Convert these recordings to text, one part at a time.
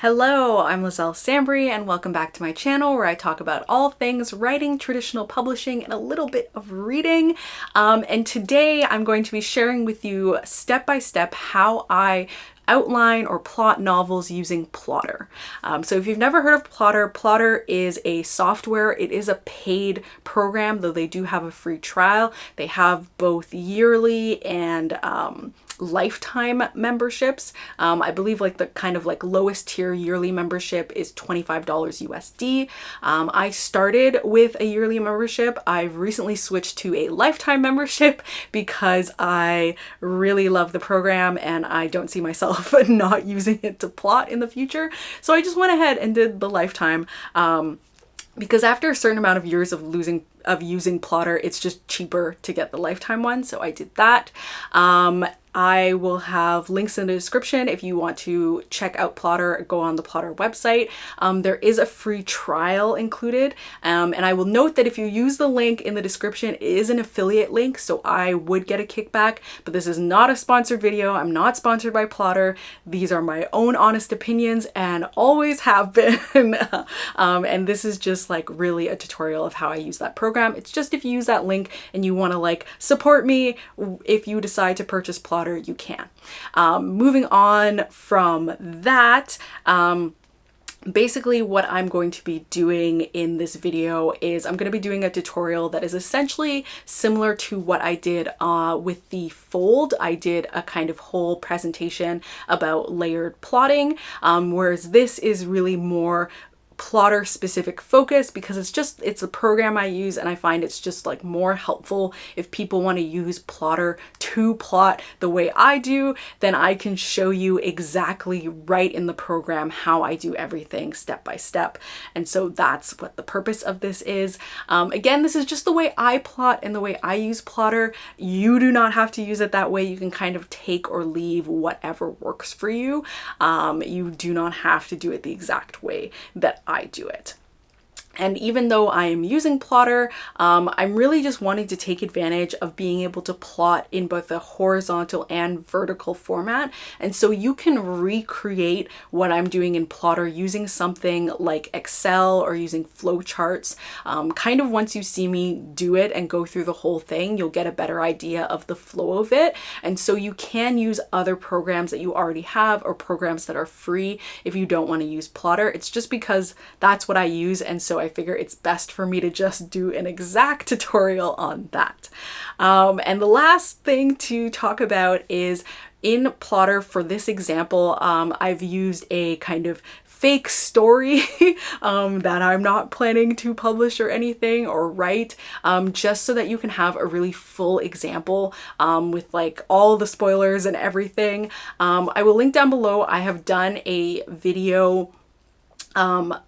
Hello, I'm Lizelle Sambry and welcome back to my channel where I talk about all things writing, traditional publishing, and a little bit of reading. And today I'm going to be sharing with you step by step how I outline or plot novels using Plottr. So if you've never heard of Plottr, Plottr is a software. It is a paid program, though they do have a free trial. They have both yearly and lifetime memberships. I believe like the kind of like lowest tier yearly membership is $25 USD. I started with a yearly membership. I've recently switched to a lifetime membership because I really love the program and I don't see myself not using it to plot in the future. So I just went ahead and did the lifetime because after a certain amount of years of using Plottr, it's just cheaper to get the lifetime one. So I did that. I will have links in the description if you want to check out Plottr, go on the Plottr website. There is a free trial included. And I will note that if you use the link in the description, it is an affiliate link, so I would get a kickback, but this is not a sponsored video. I'm not sponsored by Plottr. These are my own honest opinions and always have been. And this is just like really a tutorial of how I use that program. It's just if you use that link and you want to like support me, if you decide to purchase Plottr, you can. Moving on from that, basically what I'm going to be doing in this video is I'm going to be doing a tutorial that is essentially similar to what I did with the Fold. I did a kind of whole presentation about layered plotting, whereas this is really more Plottr specific focus because it's a program I use and I find it's just like more helpful if people want to use Plottr to plot the way I do. Then I can show you exactly right in the program how I do everything step by step. And so that's what the purpose of this is. Again, this is just the way I plot and the way I use Plottr. You do not have to use it that way. You can kind of take or leave whatever works for you. You do not have to do it the exact way that I do it. And even though I am using Plottr, I'm really just wanting to take advantage of being able to plot in both the horizontal and vertical format. And so you can recreate what I'm doing in Plottr using something like Excel or using flowcharts. Kind of once you see me do it and go through the whole thing, you'll get a better idea of the flow of it. And so you can use other programs that you already have or programs that are free if you don't want to use Plottr. It's just because that's what I use, and so I figure it's best for me to just do an exact tutorial on that. And the last thing to talk about is in Plottr for this example, I've used a kind of fake story that I'm not planning to publish or anything or write, just so that you can have a really full example with like all the spoilers and everything. I will link down below. I have done a video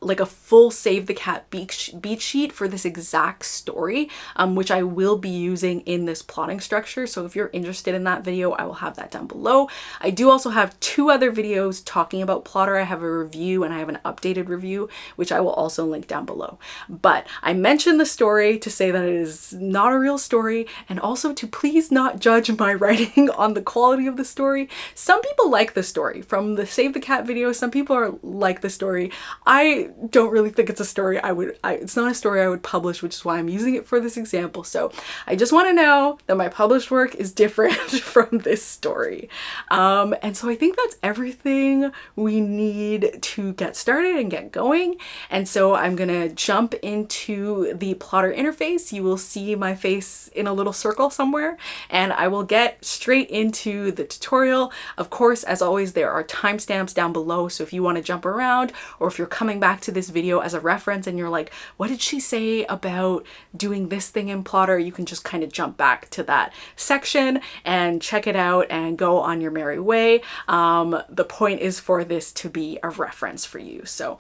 like a full Save the Cat beat sheet for this exact story, which I will be using in this plotting structure. So if you're interested in that video, I will have that down below. I do also have two other videos talking about Plottr. I have a review and I have an updated review, which I will also link down below. But I mentioned the story to say that it is not a real story, and also to please not judge my writing on the quality of the story. Some people like the story from the Save the Cat video. Some people like the story. I don't really think it's a story it's not a story I would publish, which is why I'm using it for this example. So I just want to know that my published work is different from this story. And so I think that's everything we need to get started and get going. And so I'm gonna jump into the Plottr interface. You will see my face in a little circle somewhere, and I will get straight into the tutorial. Of course, as always, there are timestamps down below, so if you want to jump around, or if you're coming back to this video as a reference and you're like, what did she say about doing this thing in Plottr? You can just kind of jump back to that section and check it out and go on your merry way. The point is for this to be a reference for you. So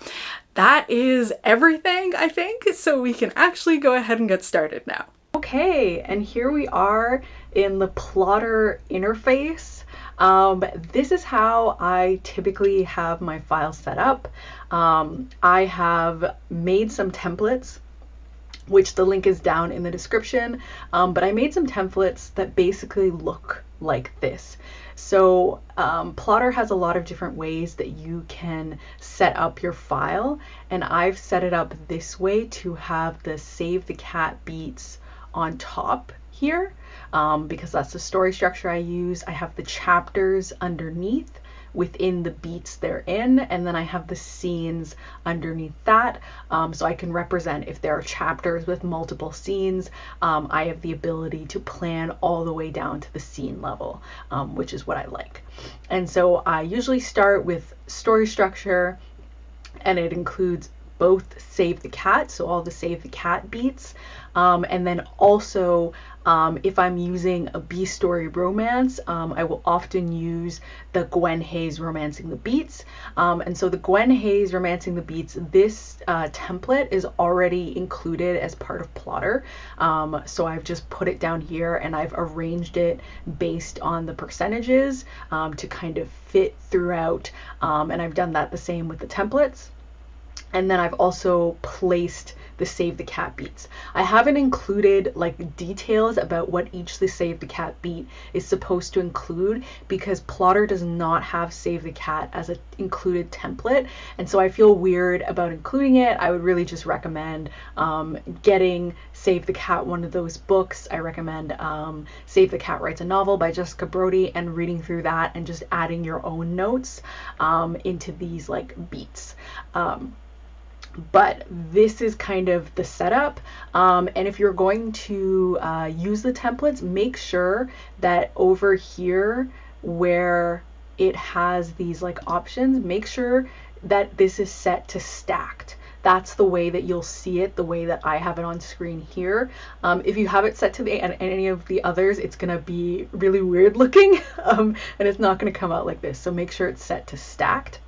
that is everything, I think. So we can actually go ahead and get started now. Okay, and here we are in the Plottr interface. This is how I typically have my files set up. I have made some templates, which the link is down in the description, but I made some templates that basically look like this. So Plotter has a lot of different ways that you can set up your file, and I've set it up this way to have the Save the Cat beats on top here, because that's the story structure I use. I have the chapters underneath within the beats they're in, and then I have the scenes underneath that, so I can represent if there are chapters with multiple scenes. I have the ability to plan all the way down to the scene level, which is what I like. And so I usually start with story structure, and it includes both Save the Cat, so all the Save the Cat beats, and then also if I'm using a B story romance, I will often use the Gwen Hayes Romancing the Beats. And so the Gwen Hayes Romancing the Beats, this template is already included as part of Plotter. So I've just put it down here, and I've arranged it based on the percentages to kind of fit throughout. And I've done that the same with the templates. And then I've also placed the Save the Cat beats. I haven't included like details about what each the Save the Cat beat is supposed to include, because Plotter does not have Save the Cat as an included template, and so I feel weird about including it. I would really just recommend getting Save the Cat, one of those books. I recommend Save the Cat Writes a Novel by Jessica Brody, and reading through that and just adding your own notes into these like beats. But this is kind of the setup, and if you're going to use the templates, make sure that over here where it has these like options, make sure that this is set to stacked. That's the way that you'll see it, the way that I have it on screen here. If you have it set to any of the others, it's gonna be really weird looking, and it's not gonna come out like this. So make sure it's set to stacked.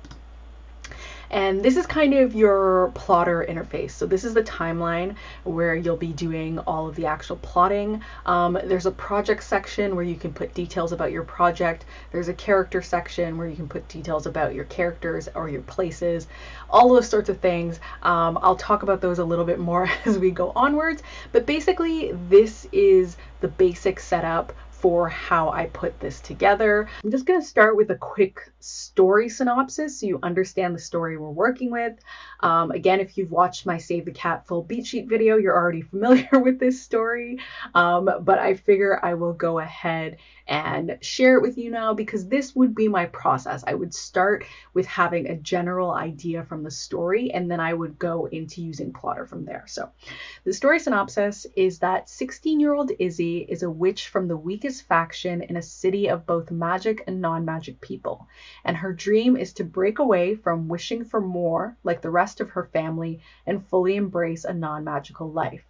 And this is kind of your Plotter interface. So this is the timeline where you'll be doing all of the actual plotting. There's a project section where you can put details about your project. There's a character section where you can put details about your characters or your places, all those sorts of things. I'll talk about those a little bit more as we go onwards, but basically this is the basic setup for how I put this together. I'm just going to start with a quick story synopsis so you understand the story we're working with. Again, if you've watched my Save the Cat full beat sheet video, you're already familiar with this story, but I figure I will go ahead and share it with you now, because this would be my process. I would start with having a general idea from the story, and then I would go into using Plotter from there. So the story synopsis is that 16-year-old Izzy is a witch from the weakest faction in a city of both magic and non-magic people, and her dream is to break away from wishing for more like the rest of her family and fully embrace a non-magical life.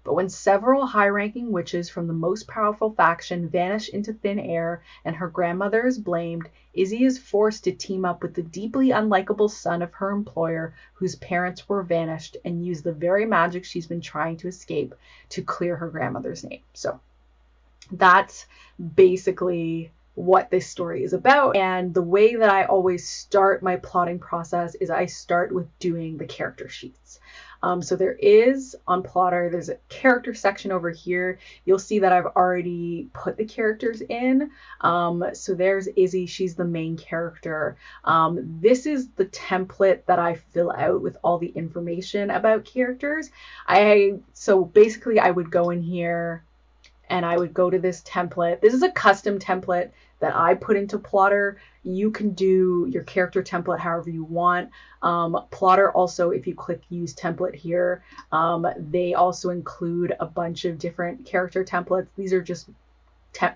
But when several high-ranking witches from the most powerful faction vanish into thin air and her grandmother is blamed, Izzy is forced to team up with the deeply unlikable son of her employer, whose parents were vanished, and use the very magic she's been trying to escape to clear her grandmother's name. So that's basically what this story is about. And the way that I always start my plotting process is I start with doing the character sheets. So there is on Plotter, there's a character section over here. You'll see that I've already put the characters in. So there's Izzy, she's the main character. This is the template that I fill out with all the information about characters. So basically I would go in here and I would go to this template. This is a custom template that I put into Plotter. You can do your character template however you want. Plotter also, if you click use template here, they also include a bunch of different character templates. These are just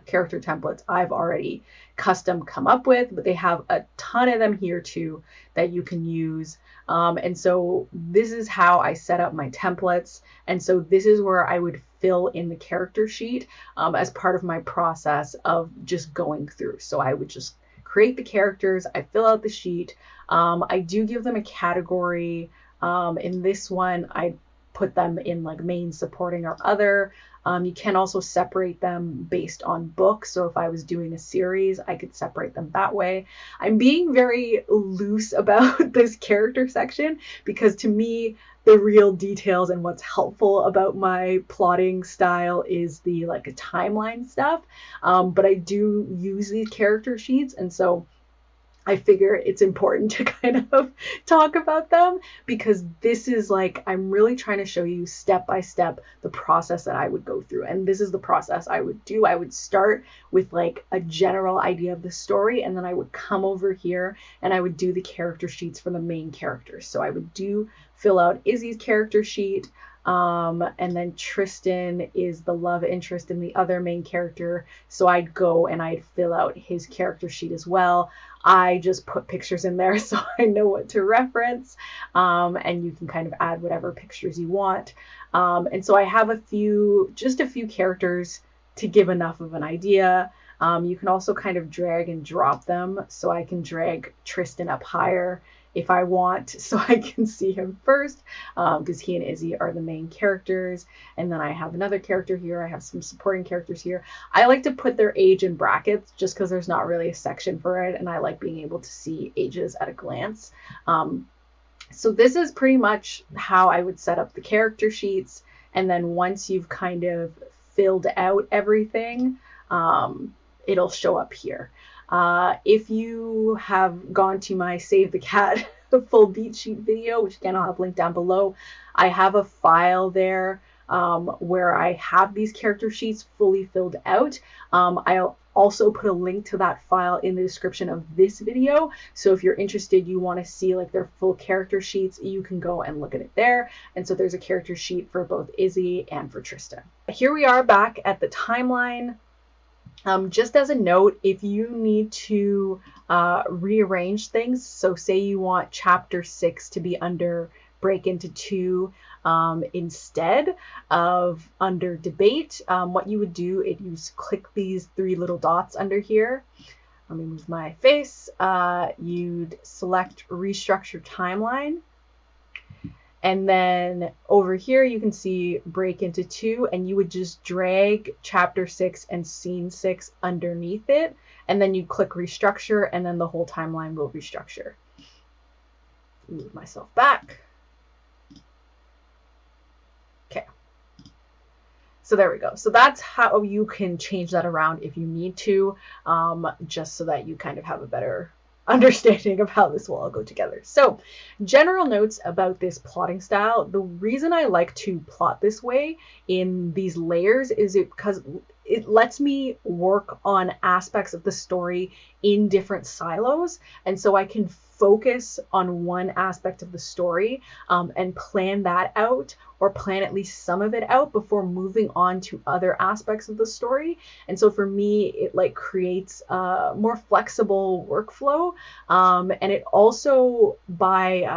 character templates I've already custom come up with, but they have a ton of them here too that you can use. And so this is how I set up my templates. And so this is where I would fill in the character sheet as part of my process of just going through. So I would just create the characters, I fill out the sheet. I do give them a category. In this one, I put them in like main, supporting, or other. You can also separate them based on books. So if I was doing a series, I could separate them that way. I'm being very loose about this character section because to me, the real details and what's helpful about my plotting style is the like a timeline stuff. But I do use these character sheets, and so I figure it's important to kind of talk about them, because this is like, I'm really trying to show you step by step the process that I would go through. And this is the process I would do. I would start with like a general idea of the story, and then I would come over here and I would do the character sheets for the main characters. So I would fill out Izzy's character sheet. And then Tristan is the love interest in the other main character. So I'd go and I'd fill out his character sheet as well. I just put pictures in there so I know what to reference. And you can kind of add whatever pictures you want. And so I have just a few characters to give enough of an idea. You can also kind of drag and drop them. So I can drag Tristan up higher if I want, so I can see him first, because he and Izzy are the main characters. And then I have another character here. I have some supporting characters here. I like to put their age in brackets just because there's not really a section for it, and I like being able to see ages at a glance. So this is pretty much how I would set up the character sheets. And then once you've kind of filled out everything, it'll show up here. If you have gone to my Save the Cat full beat sheet video, which again I'll have linked down below, I have a file there where I have these character sheets fully filled out. I'll also put a link to that file in the description of this video. So if you're interested, you want to see like their full character sheets, you can go and look at it there. And so there's a character sheet for both Izzy and for Tristan. Here we are back at the timeline. Just as a note, if you need to rearrange things, so say you want chapter 6 to be under Break Into 2 instead of under Debate, what you would do is you click these 3 little dots under here. Let me move my face. You'd select Restructure Timeline. And then over here, you can see Break Into 2, and you would just drag chapter 6 and scene 6 underneath it. And then you click restructure, and then the whole timeline will restructure. Move myself back. Okay. So there we go. So that's how you can change that around if you need to, just so that you kind of have a better understanding of how this will all go together. So general notes about this plotting style. The reason I like to plot this way in these layers is because it lets me work on aspects of the story in different silos. And so I can focus on one aspect of the story and plan that out, or plan at least some of it out before moving on to other aspects of the story. And so for me, it like creates a more flexible workflow. And it also, by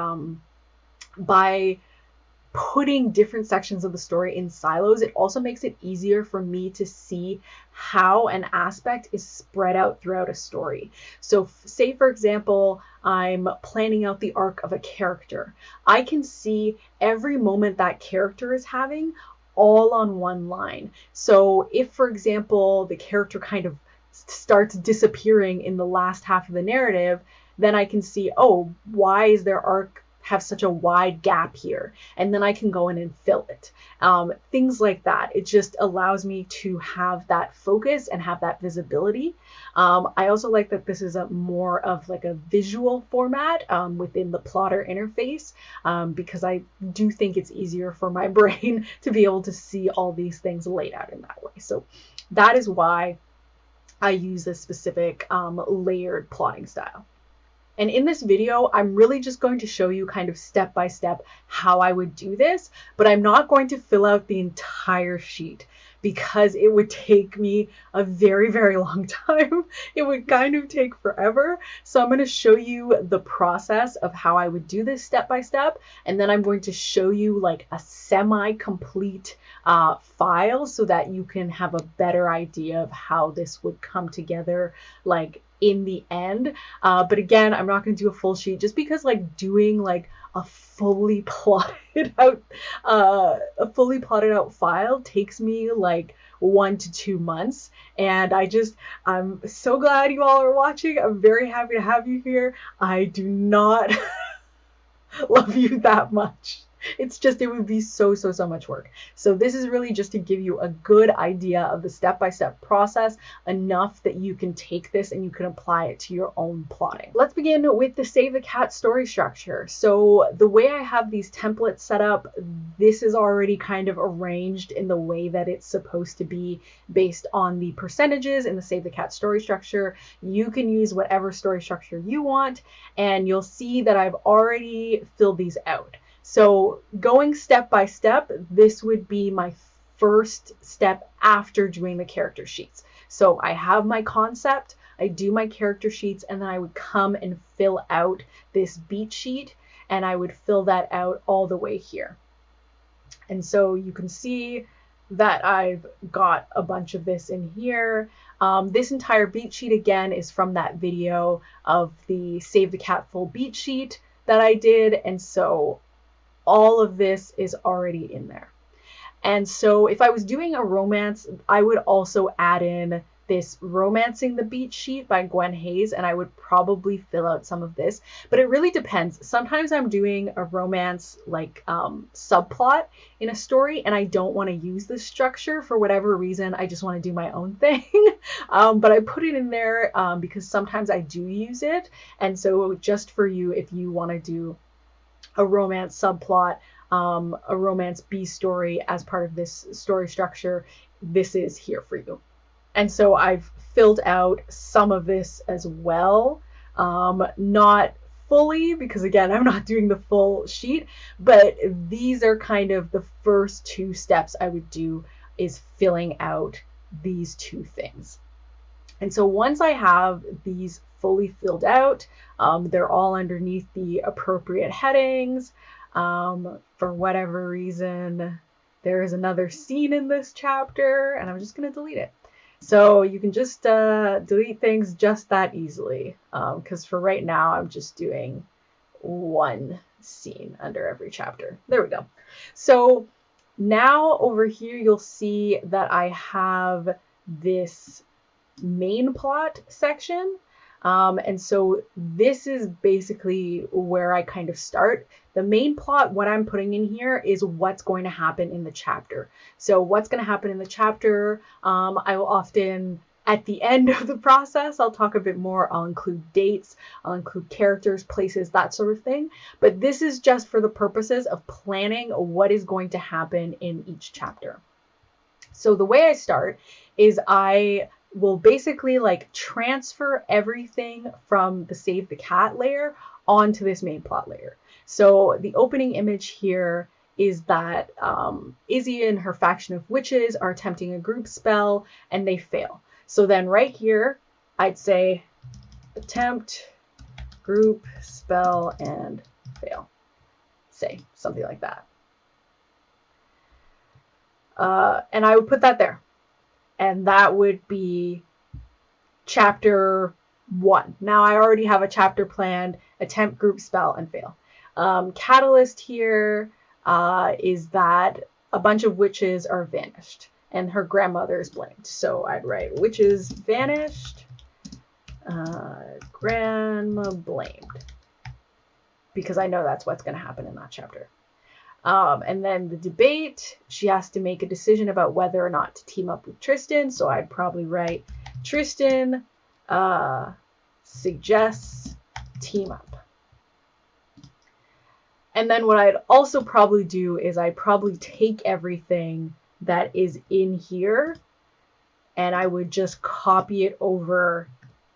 putting different sections of the story in silos, it also makes it easier for me to see how an aspect is spread out throughout a story. So say, for example, I'm planning out the arc of a character. I can see every moment that character is having all on one line. So if, for example, the character kind of starts disappearing in the last half of the narrative, then I can see, oh, why is their arc have such a wide gap here? And then I can go in and fill it. Things like that. It just allows me to have that focus and have that visibility. I also like that this is a more of like a visual format within the plotter interface, because I do think it's easier for my brain to be able to see all these things laid out in that way. So that is why I use this specific layered plotting style. And in this video, I'm really just going to show you kind of step by step how I would do this, but I'm not going to fill out the entire sheet because it would take me a very, very long time. It would kind of take forever. So I'm going to show you the process of how I would do this step by step. And then I'm going to show you like a semi-complete file so that you can have a better idea of how this would come together, like in the end. But again, I'm not going to do a full sheet just because like doing like a fully plotted out file takes me like 1 to 2 months. And I'm so glad you all are watching. I'm very happy to have you here. I do not love you that much. It's just, it would be so much work. So this is really just to give you a good idea of the step-by-step process, enough that you can take this and you can apply it to your own plotting. Let's begin with the Save the Cat story structure. So the way I have these templates set up, this is already kind of arranged in the way that it's supposed to be based on the percentages in the Save the Cat story structure. You can use whatever story structure you want, and you'll see that I've already filled these out. So going step by step, this would be my first step after doing the character sheets. So I have my concept, I do my character sheets, and then I would come and fill out this beat sheet, and I would fill that out all the way here. And so you can see that I've got a bunch of this in here. This entire beat sheet again is from that video of the Save the Cat full beat sheet that I did, and so all of this is already in there. And so if I was doing a romance, I would also add in this Romancing the Beat sheet by Gwen Hayes, and I would probably fill out some of this, but it really depends. Sometimes I'm doing a romance like subplot in a story, and I don't want to use this structure for whatever reason. I just want to do my own thing. But I put it in there because sometimes I do use it. And so just for you, if you want to do a romance subplot, a romance B story as part of this story structure, this is here for you. And so I've filled out some of this as well, not fully, because again, I'm not doing the full sheet, but these are kind of the first two steps I would do, is filling out these two things. And so once I have these fully filled out, they're all underneath the appropriate headings. For whatever reason, there is another scene in this chapter, and I'm just going to delete it. So you can just delete things just that easily, because for right now, I'm just doing one scene under every chapter. There we go. So now over here, you'll see that I have this main plot section. And so this is basically where I kind of start. The main plot, what I'm putting in here is what's going to happen in the chapter. So what's going to happen in the chapter, I will often, at the end of the process, I'll talk a bit more. I'll include dates, I'll include characters, places, that sort of thing. But this is just for the purposes of planning what is going to happen in each chapter. So the way I start is I will basically like transfer everything from the Save the Cat layer onto this main plot layer. So the opening image here is that Izzy and her faction of witches are attempting a group spell and they fail. So then right here, I'd say attempt, group, spell, and fail. Say something like that. And I would put that there. And that would be chapter 1. Now I already have a chapter planned, attempt, group, spell, and fail. Catalyst here is that a bunch of witches are vanished and her grandmother is blamed. So I'd write witches vanished, grandma blamed, because I know that's what's going to happen in that chapter. And then the debate, she has to make a decision about whether or not to team up with Tristan. So I'd probably write Tristan suggests team up. And then what I'd also probably do is I'd probably take everything that is in here and I would just copy it over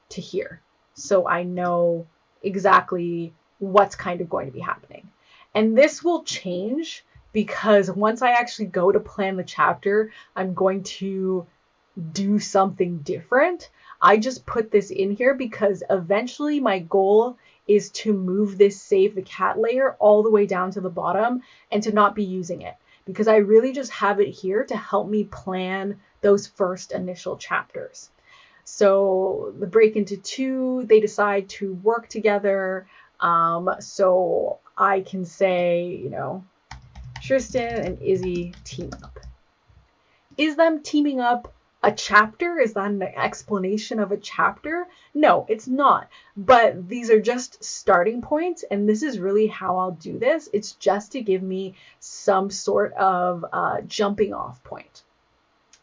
to here. So I know exactly what's kind of going to be happening. And this will change because once I actually go to plan the chapter, I'm going to do something different. I just put this in here because eventually my goal is to move this Save the Cat layer all the way down to the bottom and to not be using it, because I really just have it here to help me plan those first initial chapters. So the break into 2, they decide to work together. So I can say, you know, Tristan and Izzy team up. Is them teaming up a chapter? Is that an explanation of a chapter? No, it's not. But these are just starting points, and this is really how I'll do this. It's just to give me some sort of jumping off point.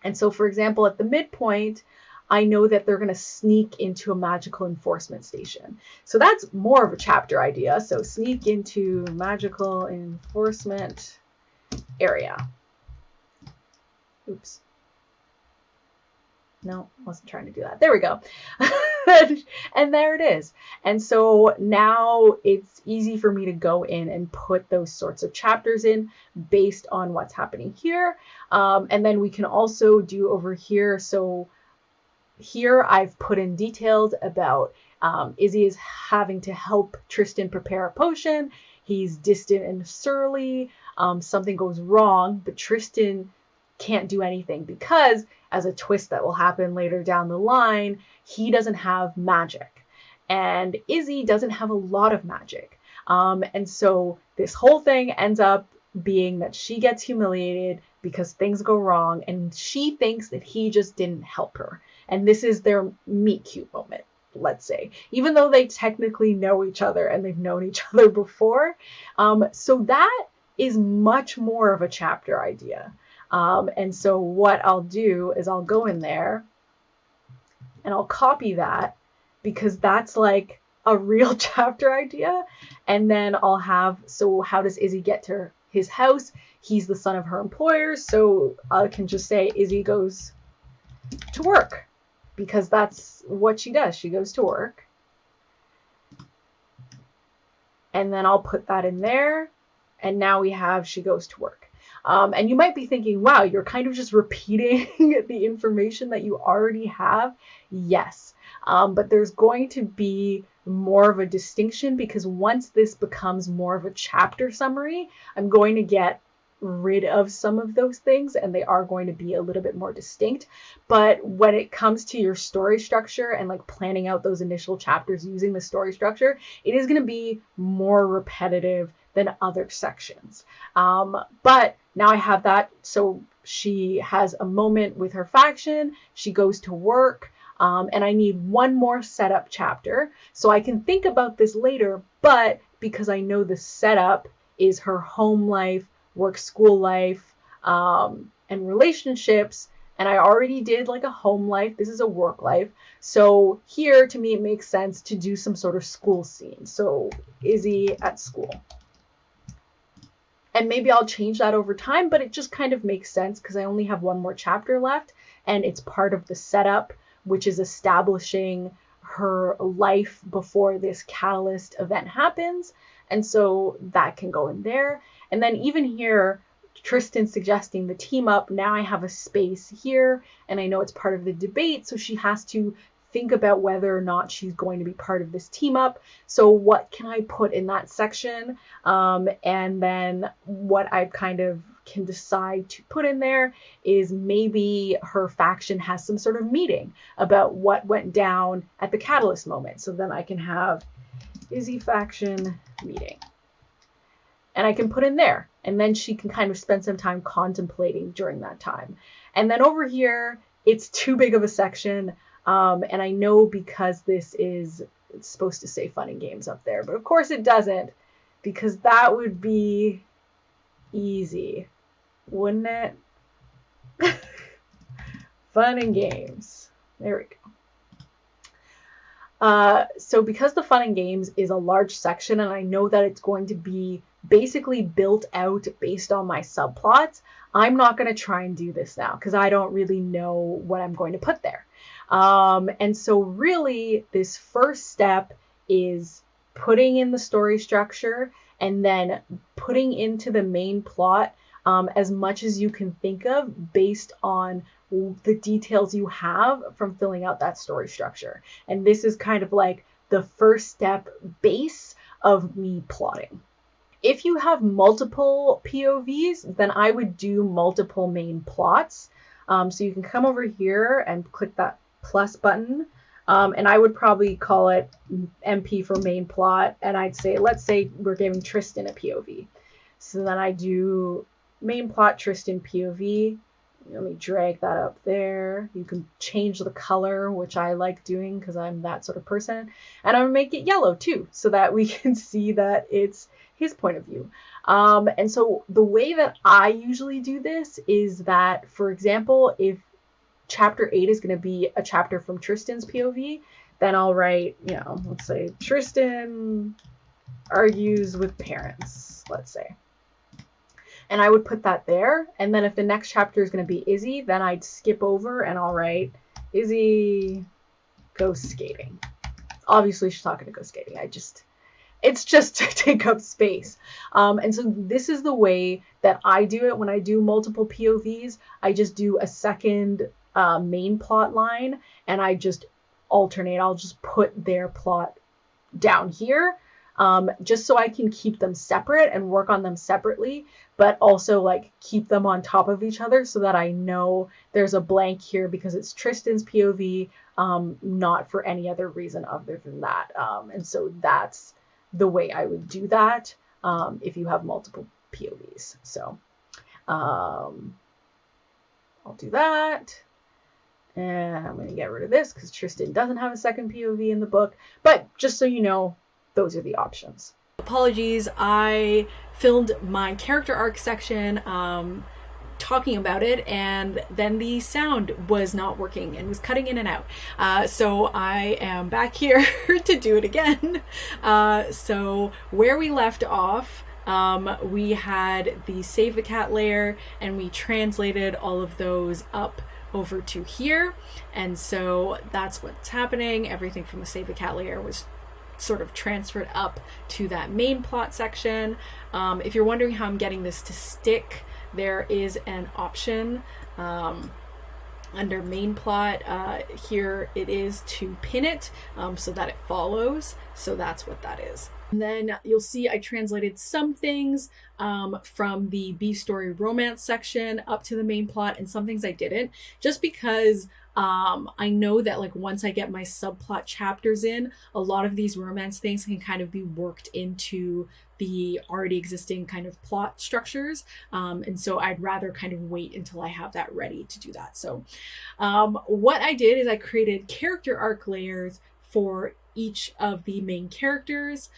And so, for example, at the midpoint, I know that they're going to sneak into a magical enforcement station. So that's more of a chapter idea. So sneak into magical enforcement area. Oops. No, wasn't trying to do that. There we go. And there it is. And so now it's easy for me to go in and put those sorts of chapters in based on what's happening here. And then we can also do over here. So here I've put in details about Izzy is having to help Tristan prepare a potion. He's distant and surly. Something goes wrong, but Tristan can't do anything because, as a twist that will happen later down the line, he doesn't have magic. And Izzy doesn't have a lot of magic. And so this whole thing ends up being that she gets humiliated because things go wrong, and she thinks that he just didn't help her. And this is their meet cute moment, let's say, even though they technically know each other and they've known each other before. So that is much more of a chapter idea. And so what I'll do is I'll go in there and I'll copy that, because that's like a real chapter idea. And then I'll have, so how does Izzy get to his house? He's the son of her employers. So I can just say Izzy goes to work, because that's what she does. She goes to work. And then I'll put that in there. And now we have she goes to work. And you might be thinking, wow, you're kind of just repeating the information that you already have. Yes, but there's going to be more of a distinction, because once this becomes more of a chapter summary, I'm going to get rid of some of those things and they are going to be a little bit more distinct. But when it comes to your story structure and like planning out those initial chapters using the story structure, it is going to be more repetitive than other sections. But now I have that. So she has a moment with her faction. She goes to work. And I need one more setup chapter. So I can think about this later, but because I know the setup is her home life, work, school life, and relationships, and I already did like a home life. This is a work life. So here, to me, it makes sense to do some sort of school scene. So Izzy at school. And maybe I'll change that over time, but it just kind of makes sense because I only have one more chapter left, and it's part of the setup, which is establishing her life before this catalyst event happens. And so that can go in there. And then even here, Tristan suggesting the team up. Now I have a space here, and I know it's part of the debate. So she has to think about whether or not she's going to be part of this team up. So what can I put in that section? And then what I kind of can decide to put in there is maybe her faction has some sort of meeting about what went down at the catalyst moment. So then I can have Izzy faction meeting. And I can put in there. And then she can kind of spend some time contemplating during that time. And then over here, it's too big of a section. And I know because this is, it's supposed to say fun and games up there, but of course it doesn't, because that would be easy, wouldn't it? Fun and games. There we go. So because the fun and games is a large section, and I know that it's going to be basically built out based on my subplots, I'm not going to try and do this now because I don't really know what I'm going to put there. And so really this first step is putting in the story structure and then putting into the main plot as much as you can think of based on the details you have from filling out that story structure. And this is kind of like the first step base of me plotting. If you have multiple POVs, then I would do multiple main plots. So you can come over here and click that plus button. And I would probably call it MP for main plot. And I'd say, let's say we're giving Tristan a POV. So then I do main plot Tristan POV. let me drag that up there. You can change the color, which I like doing because I'm that sort of person. And I'm gonna make it yellow too, so that we can see that it's his point of view. And so the way that I usually do this is that, for example, if chapter 8 is going to be a chapter from Tristan's POV, then I'll write, let's say Tristan argues with parents, let's say. And I would put that there. And then if the next chapter is going to be Izzy, then I'd skip over and I'll write Izzy goes skating. Obviously she's not going to go skating. It's just to take up space. And so this is the way that I do it when I do multiple POVs. I just do a second main plot line and I just alternate. I'll just put their plot down here, just so I can keep them separate and work on them separately, but also like keep them on top of each other so that I know there's a blank here because it's Tristan's POV, not for any other reason other than that. And so that's the way I would do that if you have multiple POVs. So I'll do that. And I'm going to get rid of this because Tristan doesn't have a second POV in the book. But just so you know, those are the options. Apologies, I filmed my character arc section talking about it, and then the sound was not working and was cutting in and out. So I am back here to do it again. So where we left off, we had the Save the Cat layer, and we translated all of those up over to here. And so that's what's happening. Everything from the Save the Cat layer was sort of transferred up to that main plot section. If you're wondering how I'm getting this to stick, there is an option under main plot. Here it is to pin it so that it follows. So that's what that is. And then you'll see I translated some things from the B story romance section up to the main plot, and some things I didn't, just because I know that like once I get my subplot chapters in, a lot of these romance things can kind of be worked into the already existing kind of plot structures. And so I'd rather kind of wait until I have that ready to do that. So what I did is I created character arc layers for each of the main characters,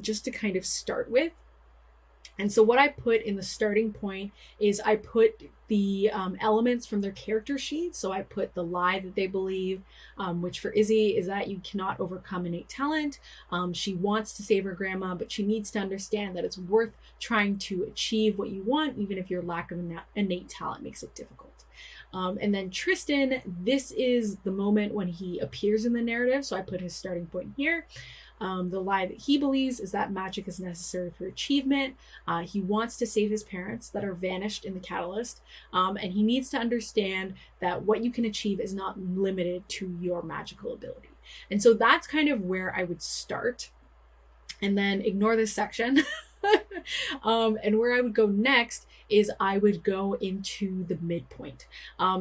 just to kind of start with. And so what I put in the starting point is I put the elements from their character sheet. So I put the lie that they believe, which for Izzy is that you cannot overcome innate talent. She wants to save her grandma, but she needs to understand that it's worth trying to achieve what you want, even if your lack of innate talent makes it difficult. And then Tristan, this is the moment when he appears in the narrative. So I put his starting point here. The lie that he believes is that magic is necessary for achievement. He wants to save his parents that are vanished in the catalyst. And he needs to understand that what you can achieve is not limited to your magical ability. And so that's kind of where I would start. And then ignore this section. And where I would go next is I would go into the midpoint.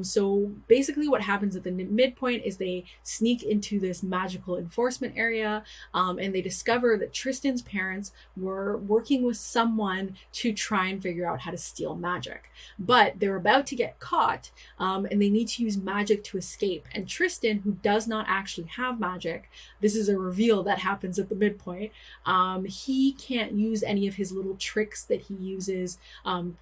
So basically what happens at the midpoint is they sneak into this magical enforcement area, and they discover that Tristan's parents were working with someone to try and figure out how to steal magic. But they're about to get caught, and they need to use magic to escape. And Tristan, who does not actually have magic, this is a reveal that happens at the midpoint, he can't use any of his little tricks that he uses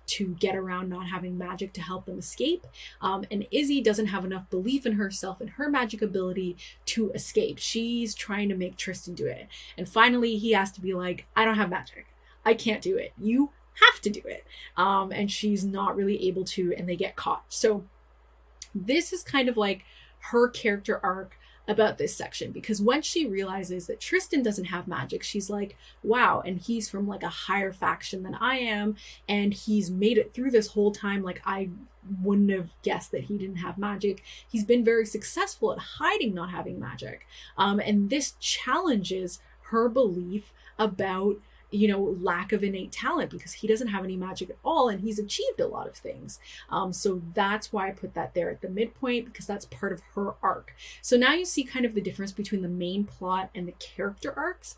to get around not having magic to help them escape. And Izzy doesn't have enough belief in herself and her magic ability to escape. She's trying to make Tristan do it. And finally, he has to be like, I don't have magic. I can't do it. You have to do it. And she's not really able to, and they get caught. So this is kind of like her character arc about this section, because once she realizes that Tristan doesn't have magic, she's like, wow, and he's from like a higher faction than I am, and he's made it through this whole time. Like, I wouldn't have guessed that he didn't have magic. He's been very successful at hiding not having magic. And this challenges her belief about, lack of innate talent because he doesn't have any magic at all and he's achieved a lot of things. So that's why I put that there at the midpoint, because that's part of her arc. So now you see kind of the difference between the main plot and the character arcs.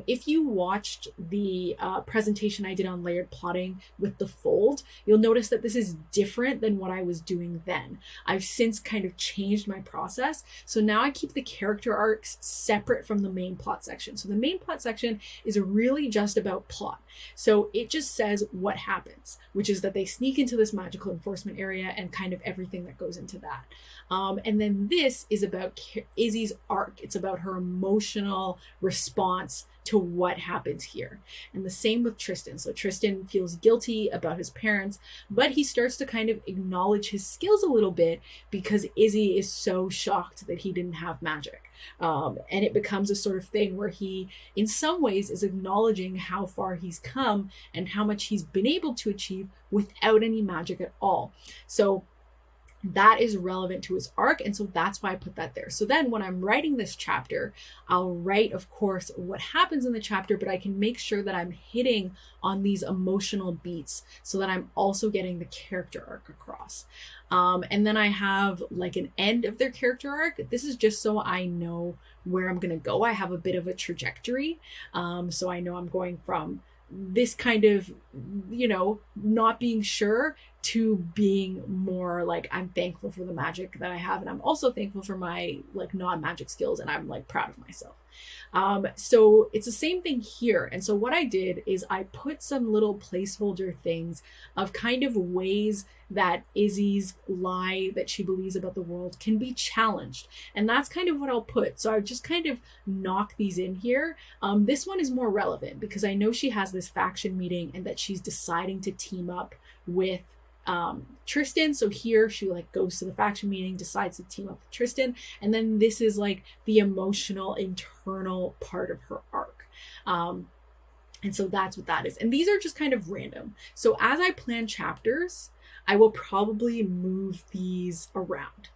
If you watched the presentation I did on layered plotting with the fold, you'll notice that this is different than what I was doing then. I've since kind of changed my process. So now I keep the character arcs separate from the main plot section. So the main plot section is really just about plot. So it just says what happens, which is that they sneak into this magical enforcement area and kind of everything that goes into that. And then this is about Izzy's arc. It's about her emotional response to what happens here. And the same with Tristan. So Tristan feels guilty about his parents, but he starts to kind of acknowledge his skills a little bit because Izzy is so shocked that he didn't have magic. And it becomes a sort of thing where he, in some ways, is acknowledging how far he's come and how much he's been able to achieve without any magic at all. So that is relevant to his arc, and so that's why I put that there. So then when I'm writing this chapter, I'll write, of course, what happens in the chapter, but I can make sure that I'm hitting on these emotional beats so that I'm also getting the character arc across. And then I have like an end of their character arc. This is just so I know where I'm going to go. I have a bit of a trajectory. So I know I'm going from this kind of, not being sure to being more like, I'm thankful for the magic that I have. And I'm also thankful for my like non-magic skills. And I'm like proud of myself. So it's the same thing here. And so what I did is I put some little placeholder things of kind of ways that Izzy's lie that she believes about the world can be challenged. And that's kind of what I'll put. So I just kind of knock these in here. This one is more relevant because I know she has this faction meeting and that she's deciding to team up with Tristan. So here she like goes to the faction meeting, decides to team up with Tristan, and then this is like the emotional internal part of her arc. And so that's what that is. And these are just kind of random. So as I plan chapters, I will probably move these around.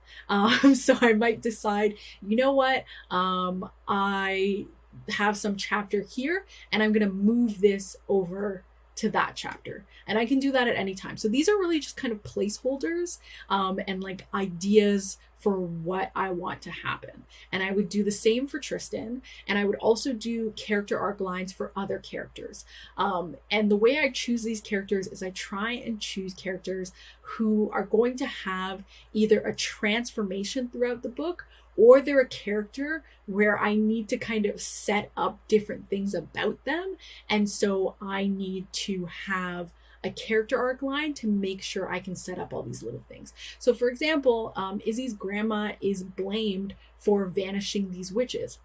So I might decide, you know what, I have some chapter here and I'm going to move this over to that chapter. And I can do that at any time. So these are really just kind of placeholders and like ideas for what I want to happen. And I would do the same for Tristan. And I would also do character arc lines for other characters. And the way I choose these characters is I try and choose characters who are going to have either a transformation throughout the book, or they're a character where I need to kind of set up different things about them. And so I need to have a character arc line to make sure I can set up all these little things. So for example, Izzy's grandma is blamed for vanishing these witches.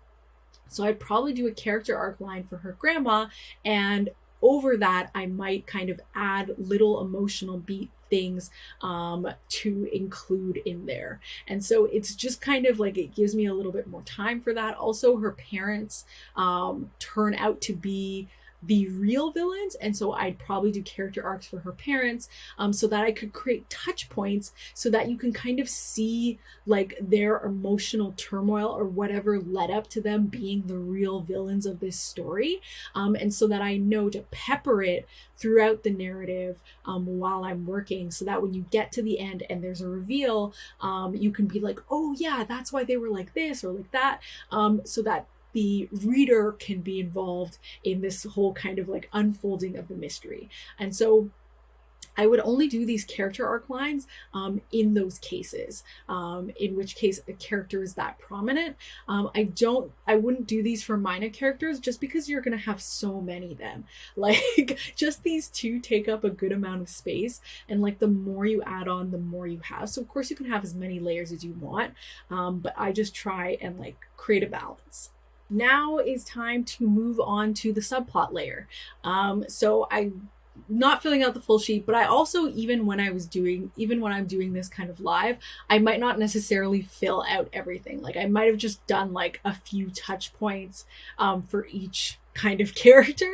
So I'd probably do a character arc line for her grandma, and over that, I might kind of add little emotional beat things to include in there. And so it's just kind of like, it gives me a little bit more time for that. Also, her parents turn out to be the real villains, and so I'd probably do character arcs for her parents so that I could create touch points so that you can kind of see like their emotional turmoil or whatever led up to them being the real villains of this story, and so that I know to pepper it throughout the narrative while I'm working, so that when you get to the end and there's a reveal, you can be like, oh yeah, that's why they were like this or like that, so that the reader can be involved in this whole kind of like unfolding of the mystery. And so I would only do these character arc lines in those cases, in which case a character is that prominent. I wouldn't do these for minor characters just because you're going to have so many of them. Like just these two take up a good amount of space, and like the more you add on, the more you have. So of course you can have as many layers as you want, but I just try and like create a balance. Now is time to move on to the subplot layer. So I'm not filling out the full sheet, but I also, even when I'm doing this kind of live, I might not necessarily fill out everything. Like I might have just done like a few touch points for each kind of character,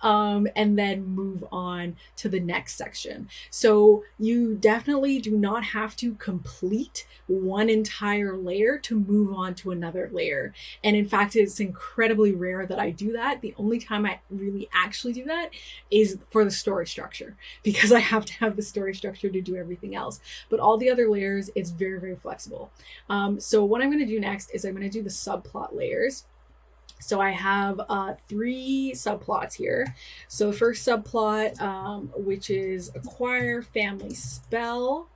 and then move on to the next section. So you definitely do not have to complete one entire layer to move on to another layer. And in fact, it's incredibly rare that I do that. The only time I really actually do that is for the story structure, because I have to have the story structure to do everything else. But all the other layers, it's very, very flexible. So what I'm going to do next is I'm going to do the subplot layers. So I have 3 subplots here. So the first subplot, which is acquire family spell.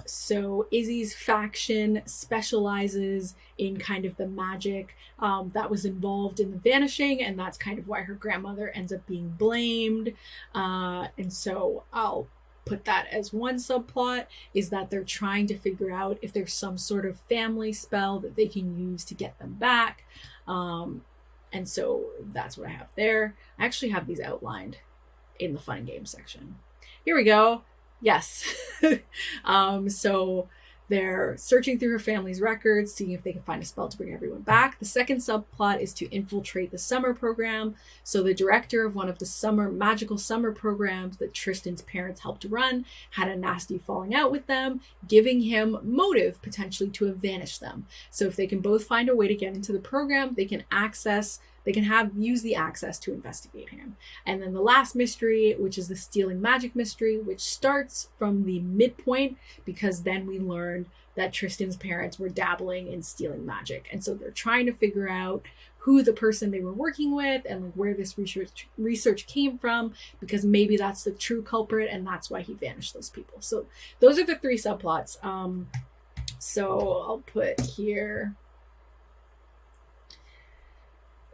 So Izzy's faction specializes in kind of the magic that was involved in the vanishing, and that's kind of why her grandmother ends up being blamed. And so I'll put that as one subplot, is that they're trying to figure out if there's some sort of family spell that they can use to get them back. And so that's what I have there. I actually have these outlined in the fun and games section. Here we go. Yes. So they're searching through her family's records, seeing if they can find a spell to bring everyone back. The second subplot is to infiltrate the summer program. So the director of one of the magical summer programs that Tristan's parents helped run had a nasty falling out with them, giving him motive potentially to have vanished them. So if they can both find a way to get into the program, they can use the access to investigate him. And then the last mystery, which is the stealing magic mystery, which starts from the midpoint, because then we learned that Tristan's parents were dabbling in stealing magic. And so they're trying to figure out who the person they were working with and like where this research came from, because maybe that's the true culprit and that's why he vanished those people. So those are the 3 subplots. So I'll put here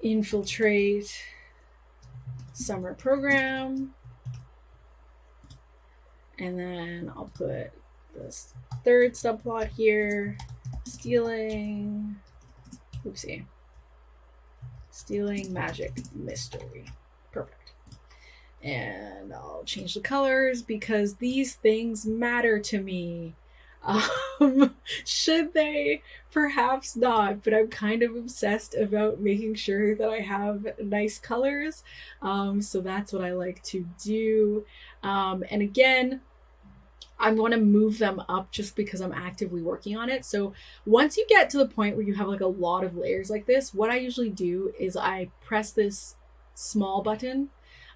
infiltrate summer program, and then I'll put this third subplot here, stealing magic mystery. Perfect. And I'll change the colors because these things matter to me. Should they? Perhaps not, but I'm kind of obsessed about making sure that I have nice colors. So that's what I like to do. And again, I want to move them up just because I'm actively working on it. So once you get to the point where you have like a lot of layers like this, what I usually do is I press this small button.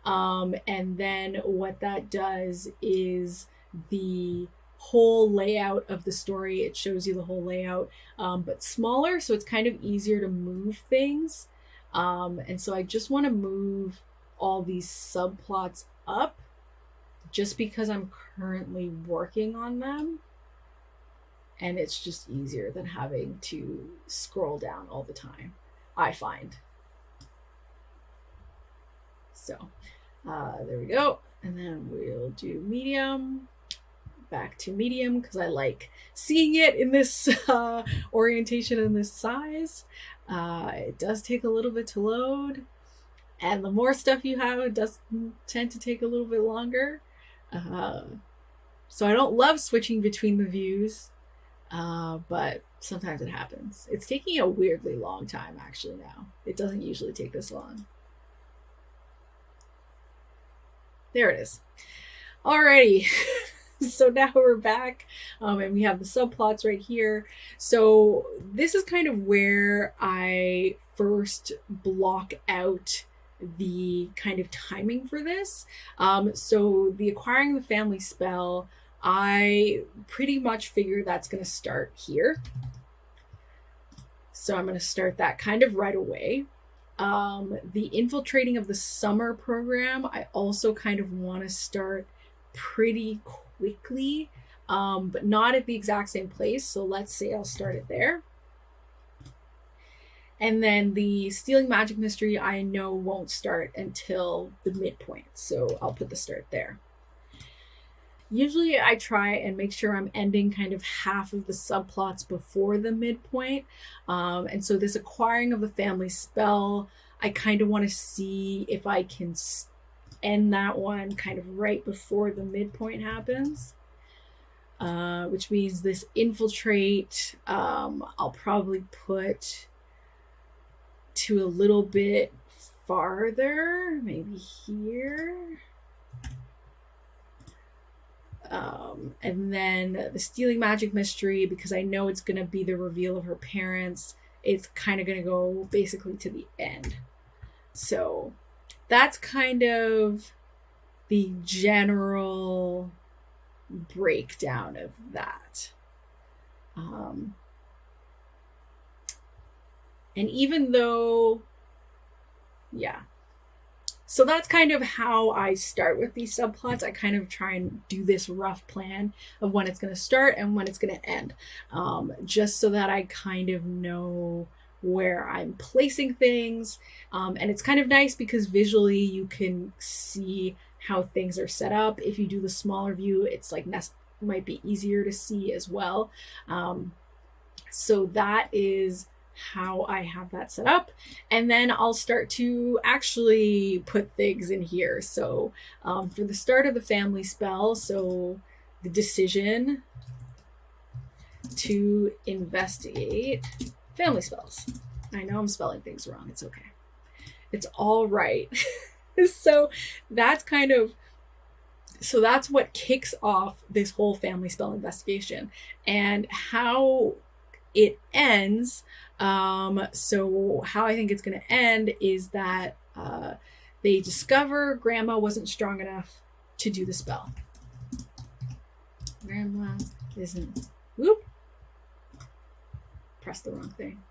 And then what that does is the whole layout of the story, it shows you the whole layout, but smaller, so it's kind of easier to move things. And so I just want to move all these subplots up just because I'm currently working on them, and it's just easier than having to scroll down all the time, I find. So there we go. And then we'll do medium. Back to medium because I like seeing it in this orientation and this size. It does take a little bit to load, and the more stuff you have, it does tend to take a little bit longer. So I don't love switching between the views, but sometimes it happens. It's taking a weirdly long time actually now. It doesn't usually take this long. There it is. Alrighty. So now we're back, and we have the subplots right here. So this is kind of where I first block out the kind of timing for this. So the acquiring the family spell, I pretty much figure that's going to start here. So I'm going to start that kind of right away. The infiltrating of the summer program, I also kind of want to start pretty quickly, but not at the exact same place. So let's say I'll start it there. And then the stealing magic mystery, I know won't start until the midpoint. So I'll put the start there. Usually I try and make sure I'm ending kind of half of the subplots before the midpoint. And so this acquiring of the family spell, I kind of want to see if I can end that one kind of right before the midpoint happens, which means this infiltrate, I'll probably put to a little bit farther, maybe here. And then the Stealing Magic mystery, because I know it's going to be the reveal of her parents, it's kind of going to go basically to the end. So that's kind of the general breakdown of that. And even though, yeah. So that's kind of how I start with these subplots. I kind of try and do this rough plan of when it's going to start and when it's going to end, just so that I kind of know where I'm placing things. And it's kind of nice because visually you can see how things are set up. If you do the smaller view, it's like might be easier to see as well. So that is how I have that set up. And then I'll start to actually put things in here. So for the start of the family spell, so the decision to investigate family spells. I know I'm spelling things wrong. It's okay. It's all right. So that's what kicks off this whole family spell investigation, and how it ends. So how I think it's going to end is that they discover Grandma wasn't strong enough to do the spell. Grandma isn't, whoop, press the wrong thing.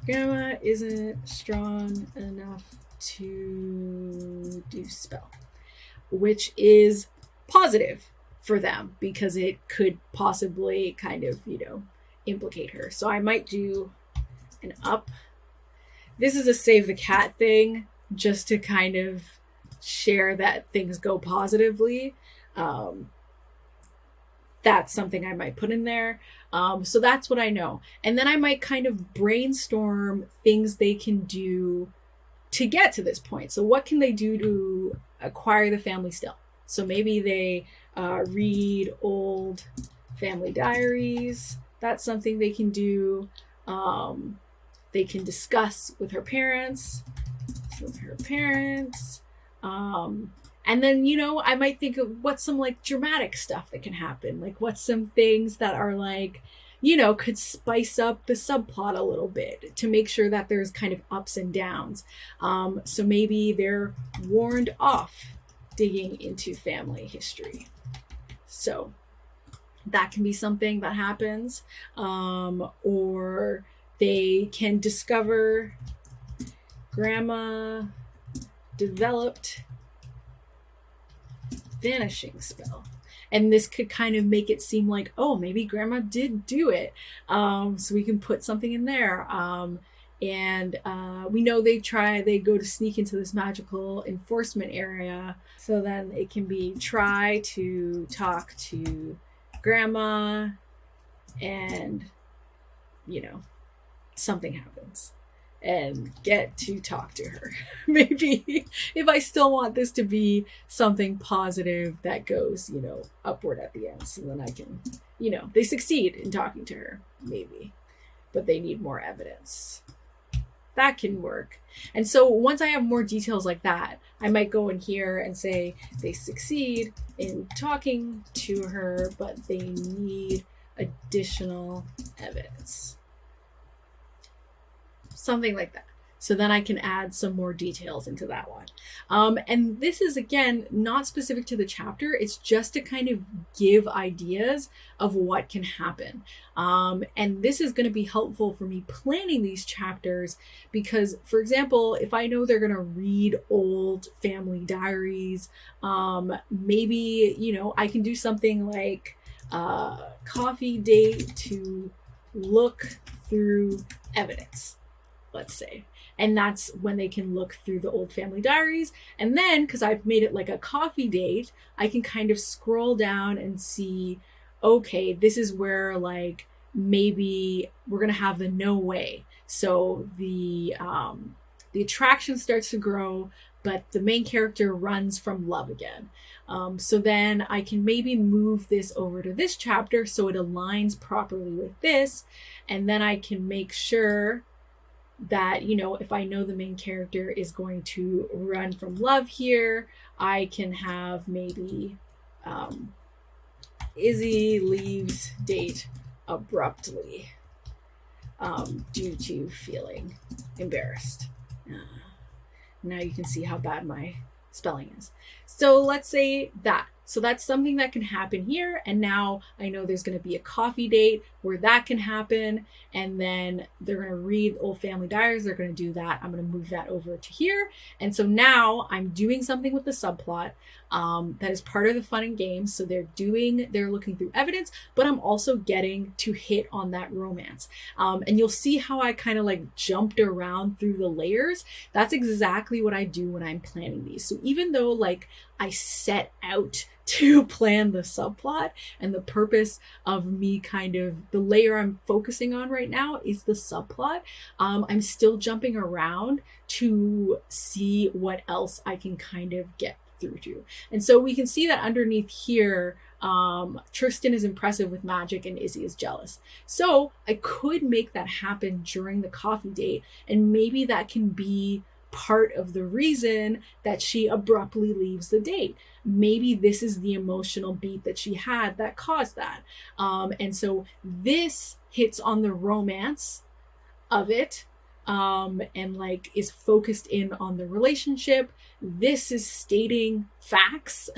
Grandma isn't strong enough to do spell, which is positive for them because it could possibly kind of, implicate her. So I might do an up. This is a save the cat thing, just to kind of share that things go positively. That's something I might put in there. So that's what I know. And then I might kind of brainstorm things they can do to get to this point. So what can they do to acquire the family still? So maybe they read old family diaries. That's something they can do. They can discuss with her parents. And then, I might think of what's some like dramatic stuff that can happen. Like what's some things that are like, could spice up the subplot a little bit to make sure that there's kind of ups and downs. So maybe they're warned off digging into family history. So that can be something that happens. Or they can discover Grandma developed vanishing spell. And this could kind of make it seem like, oh, maybe Grandma did do it. So we can put something in there. And we know they go to sneak into this magical enforcement area. So then it can be try to talk to Grandma and, something happens and get to talk to her. Maybe if I still want this to be something positive that goes, upward at the end. So then I can, they succeed in talking to her, maybe, but they need more evidence. That can work. And so once I have more details like that, I might go in here and say they succeed in talking to her, but they need additional evidence. Something like that. So then I can add some more details into that one. And this is, again, not specific to the chapter. It's just to kind of give ideas of what can happen. And this is going to be helpful for me planning these chapters because, for example, if I know they're going to read old family diaries, maybe, I can do something like coffee date to look through evidence, let's say. And that's when they can look through the old family diaries. And then, because I've made it like a coffee date, I can kind of scroll down and see, okay, this is where like maybe we're going to have the no way. So the attraction starts to grow, but the main character runs from love again. So then I can maybe move this over to this chapter so it aligns properly with this. And then I can make sure that, you know, if I know the main character is going to run from love here, I can have maybe Izzy leaves date abruptly due to feeling embarrassed. Now you can see how bad my spelling is. So let's say that. So that's something that can happen here. And now I know there's going to be a coffee date where that can happen. And then they're going to read Old Family Diaries. They're going to do that. I'm going to move that over to here. And so now I'm doing something with the subplot that is part of the fun and games. So they're looking through evidence, but I'm also getting to hit on that romance. And you'll see how I kind of like jumped around through the layers. That's exactly what I do when I'm planning these. So even though like I set out to plan the subplot, and the purpose of me kind of the layer I'm focusing on right now is the subplot, I'm still jumping around to see what else I can kind of get through to. And so we can see that underneath here, Tristan is impressive with magic and Izzy is jealous. So I could make that happen during the coffee date, and maybe that can be part of the reason that she abruptly leaves the date. Maybe this is the emotional beat that she had that caused that. And so this hits on the romance of it, and like is focused in on the relationship. This is stating facts.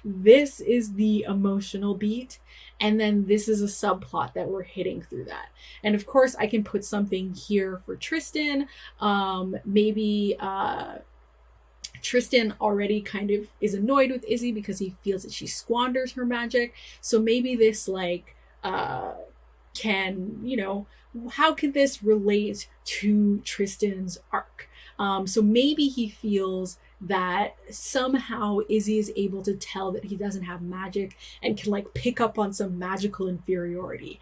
This is the emotional beat. And then this is a subplot that we're hitting through that. And of course, I can put something here for Tristan. Maybe Tristan already kind of is annoyed with Izzy because he feels that she squanders her magic. So maybe this like can, you know, how can this relate to Tristan's arc? So maybe he feels that somehow Izzy is able to tell that he doesn't have magic and can like pick up on some magical inferiority.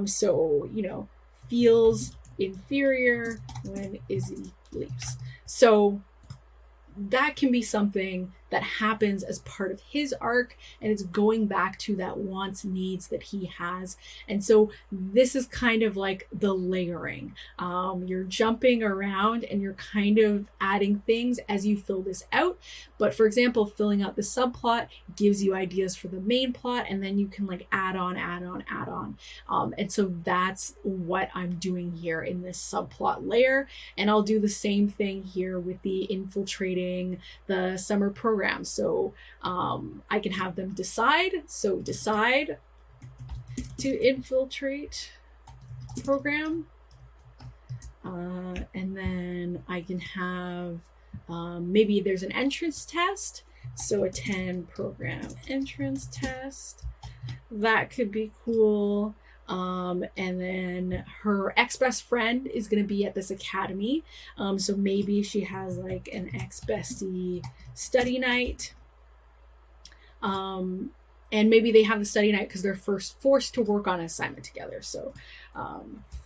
So, you know, feels inferior when Izzy leaves. So that can be something that happens as part of his arc, and it's going back to that wants, needs that he has. And so this is kind of like the layering. You're jumping around and you're kind of adding things as you fill this out. But for example, filling out the subplot gives you ideas for the main plot, and then you can like add on. And so that's what I'm doing here in this subplot layer. And I'll do the same thing here with the infiltrating the summer program. So I can have them decide. So decide to infiltrate program. And then I can have maybe there's an entrance test. So attend program entrance test. That could be cool. And then her ex-best friend is going to be at this academy. So maybe she has like an ex-bestie study night. And maybe they have the study night because they're first forced to work on an assignment together. So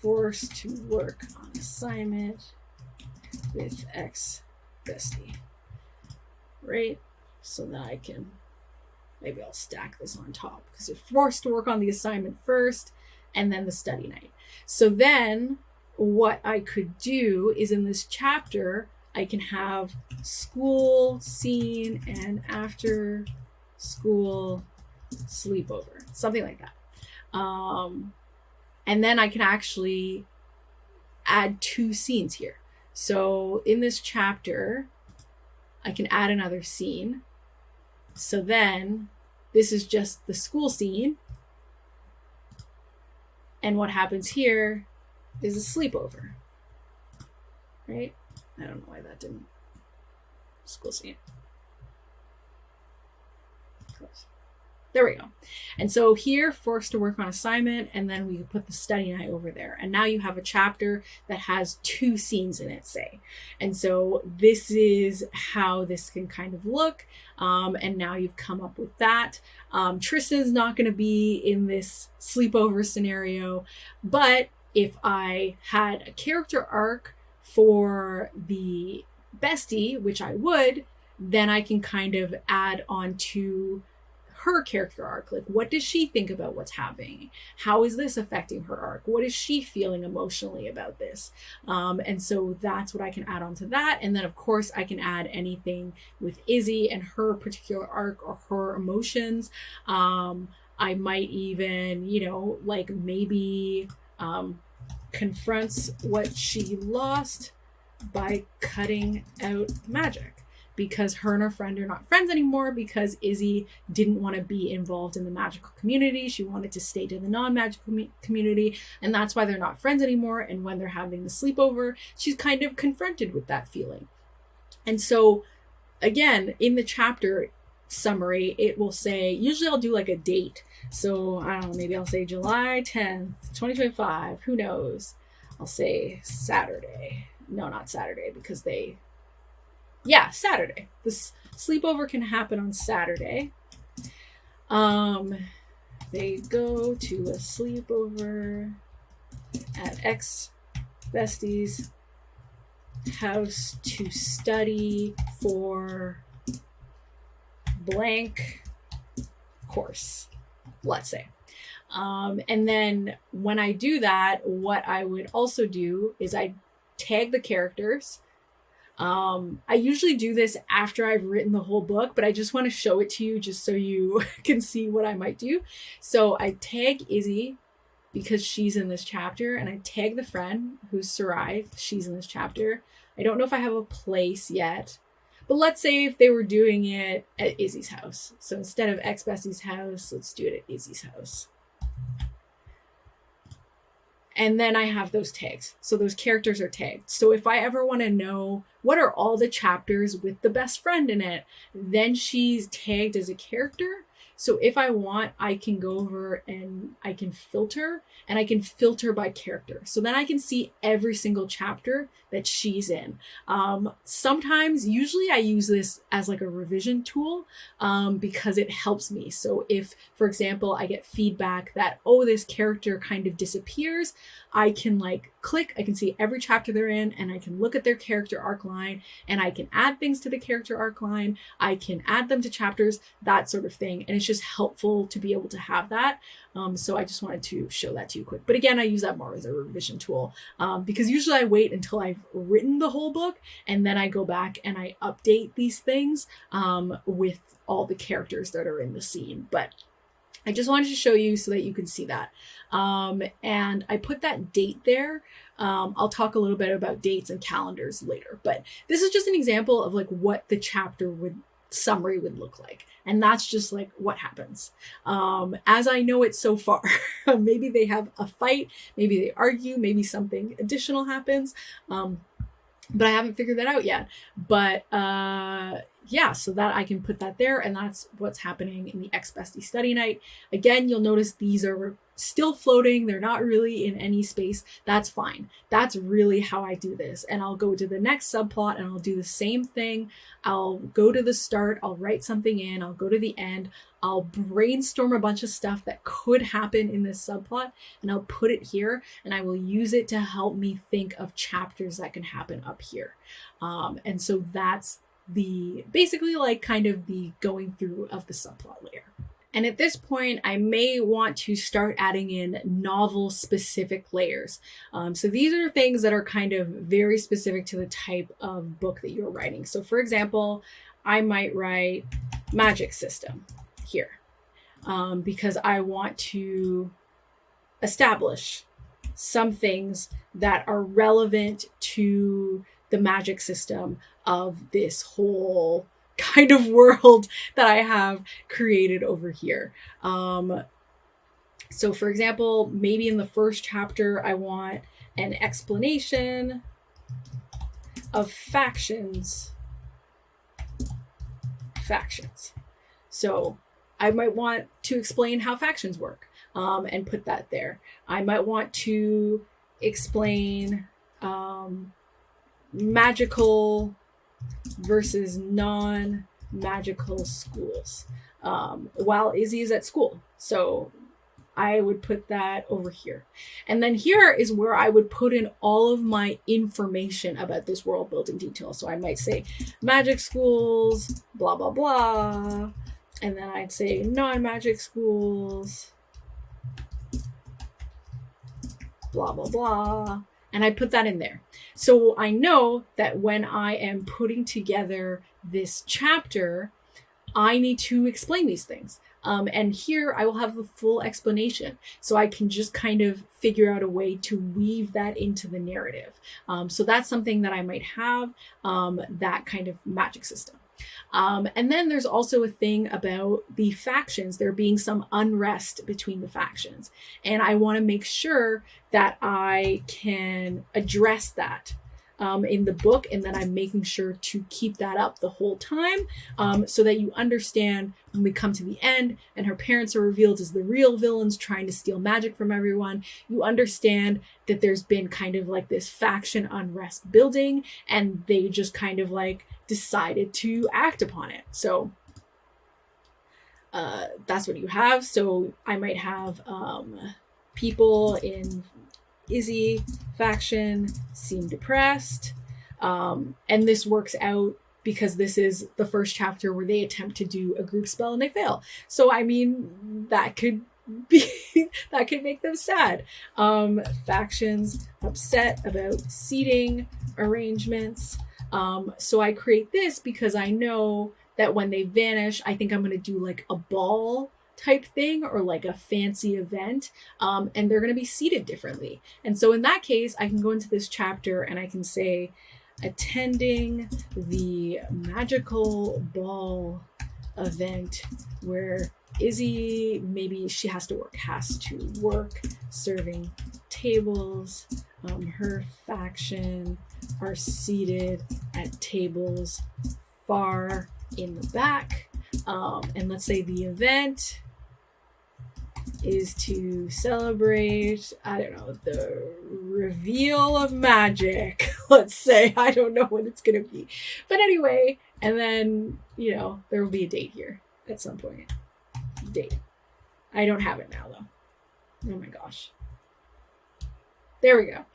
forced to work on assignment with ex-bestie. Right? So that I can, maybe I'll stack this on top because they're forced to work on the assignment first and then the study night. So then what I could do is in this chapter, I can have school scene and after school sleepover, something like that. And then I can actually add 2 scenes here. So in this chapter, I can add another scene. So then this is just the school scene. And what happens here is a sleepover, right? I don't know why that didn't. School scene. Close. There we go. And so here, forced to work on assignment, and then we put the study night over there. And now you have a chapter that has 2 scenes in it, say. And so this is how this can kind of look. And now you've come up with that. Tristan's not going to be in this sleepover scenario, but if I had a character arc for the bestie, which I would, then I can kind of add on to her character arc. Like, what does she think about what's happening? How is this affecting her arc? What is she feeling emotionally about this? And so that's what I can add on to that. And then of course I can add anything with Izzy and her particular arc or her emotions. I might even, you know, like maybe confronts what she lost by cutting out magic, because her and her friend are not friends anymore because Izzy didn't want to be involved in the magical community. She wanted to stay to the non-magical community, and that's why they're not friends anymore. And when they're having the sleepover, she's kind of confronted with that feeling. And so again, in the chapter summary, it will say, usually I'll do like a date. So I don't know, maybe I'll say July 10th, 2025, who knows? I'll say Saturday. No, not Saturday, because Saturday. This sleepover can happen on Saturday. They go to a sleepover at ex-bestie's house to study for blank course, let's say. And then when I do that, what I would also do is I tag the characters. I usually do this after I've written the whole book, but I just want to show it to you just so you can see what I might do. So I tag Izzy because she's in this chapter, and I tag the friend who's Sarai. She's in this chapter. I don't know if I have a place yet, but let's say if they were doing it at Izzy's house. So instead of ex-bestie's house, let's do it at Izzy's house. And then I have those tags. So those characters are tagged. So if I ever want to know what are all the chapters with the best friend in it, then she's tagged as a character. So if I want, I can go over and I can filter, and I can filter by character. So then I can see every single chapter that she's in. Sometimes, usually I use this as like a revision tool because it helps me. So if, for example, I get feedback that, oh, this character kind of disappears, I can like click, I can see every chapter they're in, and I can look at their character arc line, and I can add things to the character arc line. I can add them to chapters, that sort of thing. And it's just helpful to be able to have that. So I just wanted to show that to you quick. But again, I use that more as a revision tool because usually I wait until I've written the whole book, and then I go back and I update these things with all the characters that are in the scene. But I just wanted to show you so that you can see that. And I put that date there. I'll talk a little bit about dates and calendars later, but this is just an example of like what the chapter summary would look like. And that's just like what happens. As I know it so far, maybe they have a fight, maybe they argue, maybe something additional happens. But I haven't figured that out yet. But yeah, so that I can put that there, and that's what's happening in the ex-bestie study night. Again, you'll notice these are still floating. They're not really in any space. That's fine. That's really how I do this. And I'll go to the next subplot and I'll do the same thing. I'll go to the start, I'll write something in, I'll go to the end, I'll brainstorm a bunch of stuff that could happen in this subplot, and I'll put it here, and I will use it to help me think of chapters that can happen up here. And so that's basically like kind of the going through of the subplot layer. And at this point, I may want to start adding in novel specific layers. So these are things that are kind of very specific to the type of book that you're writing. So for example, I might write magic system here because I want to establish some things that are relevant to the magic system of this whole kind of world that I have created over here. So for example, maybe in the first chapter, I want an explanation of factions. So I might want to explain how factions work and put that there. I might want to explain magical versus non-magical schools while Izzy is at school. So I would put that over here. And then here is where I would put in all of my information about this world building detail. So I might say magic schools, blah, blah, blah, And then I'd say non-magic schools, blah, blah, blah. And I put that in there. So I know that when I am putting together this chapter, I need to explain these things. And here I will have the full explanation. So I can just kind of figure out a way to weave that into the narrative. So that's something that I might have, that kind of magic system. And then there's also a thing about the factions, there being some unrest between the factions. And I want to make sure that I can address that in the book, and then I'm making sure to keep that up the whole time, so that you understand when we come to the end and her parents are revealed as the real villains trying to steal magic from everyone, you understand that there's been kind of like this faction unrest building, and they just kind of like decided to act upon it. So that's what you have. So I might have people in Izzy faction seem depressed, and this works out because this is the first chapter where they attempt to do a group spell and they fail. So I mean, that could be that could make them sad. Factions upset about seating arrangements. So I create this because I know that when they vanish, I think I'm going to do like a ball type thing or like a fancy event, and they're going to be seated differently. And so in that case, I can go into this chapter and I can say, attending the magical ball event where Izzy, maybe she has to work serving tables. Her faction are seated at tables far in the back. And let's say the event is to celebrate, I don't know, the reveal of magic. Let's say, I don't know what it's going to be. But anyway, and then, you know, there will be a date here at some point. Date. I don't have it now, though. Oh my gosh. There we go.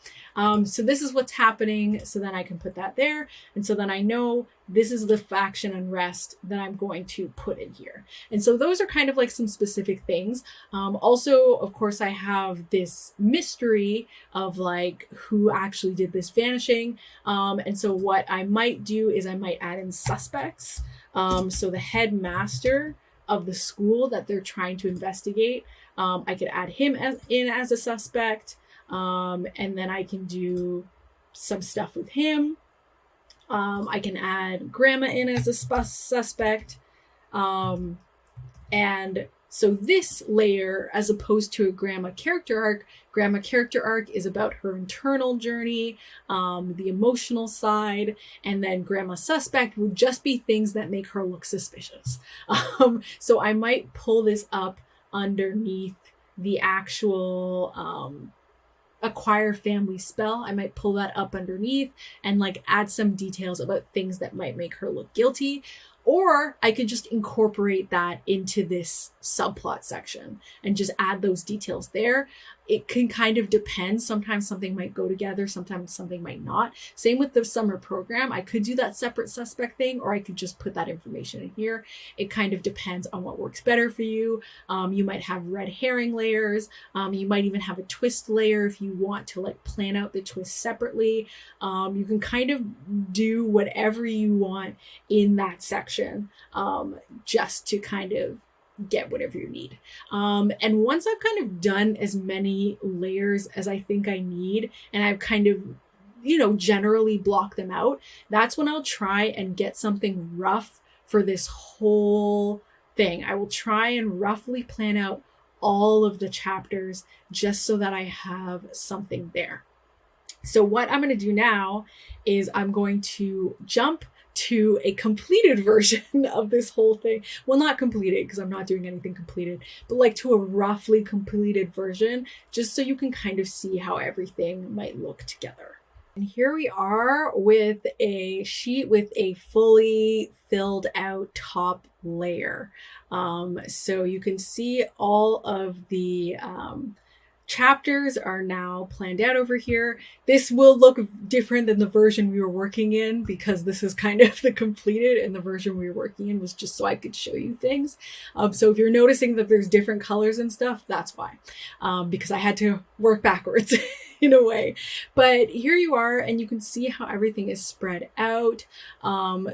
So this is what's happening. So then I can put that there. And so then I know this is the faction unrest that I'm going to put in here. And so those are kind of like some specific things. Also, of course, I have this mystery of like who actually did this vanishing. And so what I might do is I might add in suspects. So the headmaster of the school that they're trying to investigate, I could add him in as a suspect. And then I can do some stuff with him. I can add Grandma in as a suspect. And so this layer, as opposed to a Grandma character arc is about her internal journey, the emotional side, and then Grandma suspect would just be things that make her look suspicious. So I might pull this up underneath the actual, acquire family spell. I might pull that up underneath and like add some details about things that might make her look guilty. Or I could just incorporate that into this subplot section and just add those details there. It can kind of depend. Sometimes something might go together, sometimes something might not. Same with the summer program. I could do that separate suspect thing, or I could just put that information in here. It kind of depends on what works better for you. You might have red herring layers. You might even have a twist layer if you want to like plan out the twist separately. You can kind of do whatever you want in that section, just to kind of get whatever you need. And once I've kind of done as many layers as I think I need, and I've kind of, you know, generally blocked them out, that's when I'll try and get something rough for this whole thing. I will try and roughly plan out all of the chapters just so that I have something there. So what I'm going to do now is I'm going to jump to a completed version of this whole thing. Well, not completed because I'm not doing anything completed, but like to a roughly completed version, just so you can kind of see how everything might look together. And here we are with a sheet with a fully filled out top layer. So you can see all of the chapters are now planned out over here. This will look different than the version we were working in because this is kind of the completed, and the version we were working in was just so I could show you things. So if you're noticing that there's different colors and stuff, that's why, because I had to work backwards in a way. But here you are, and you can see how everything is spread out.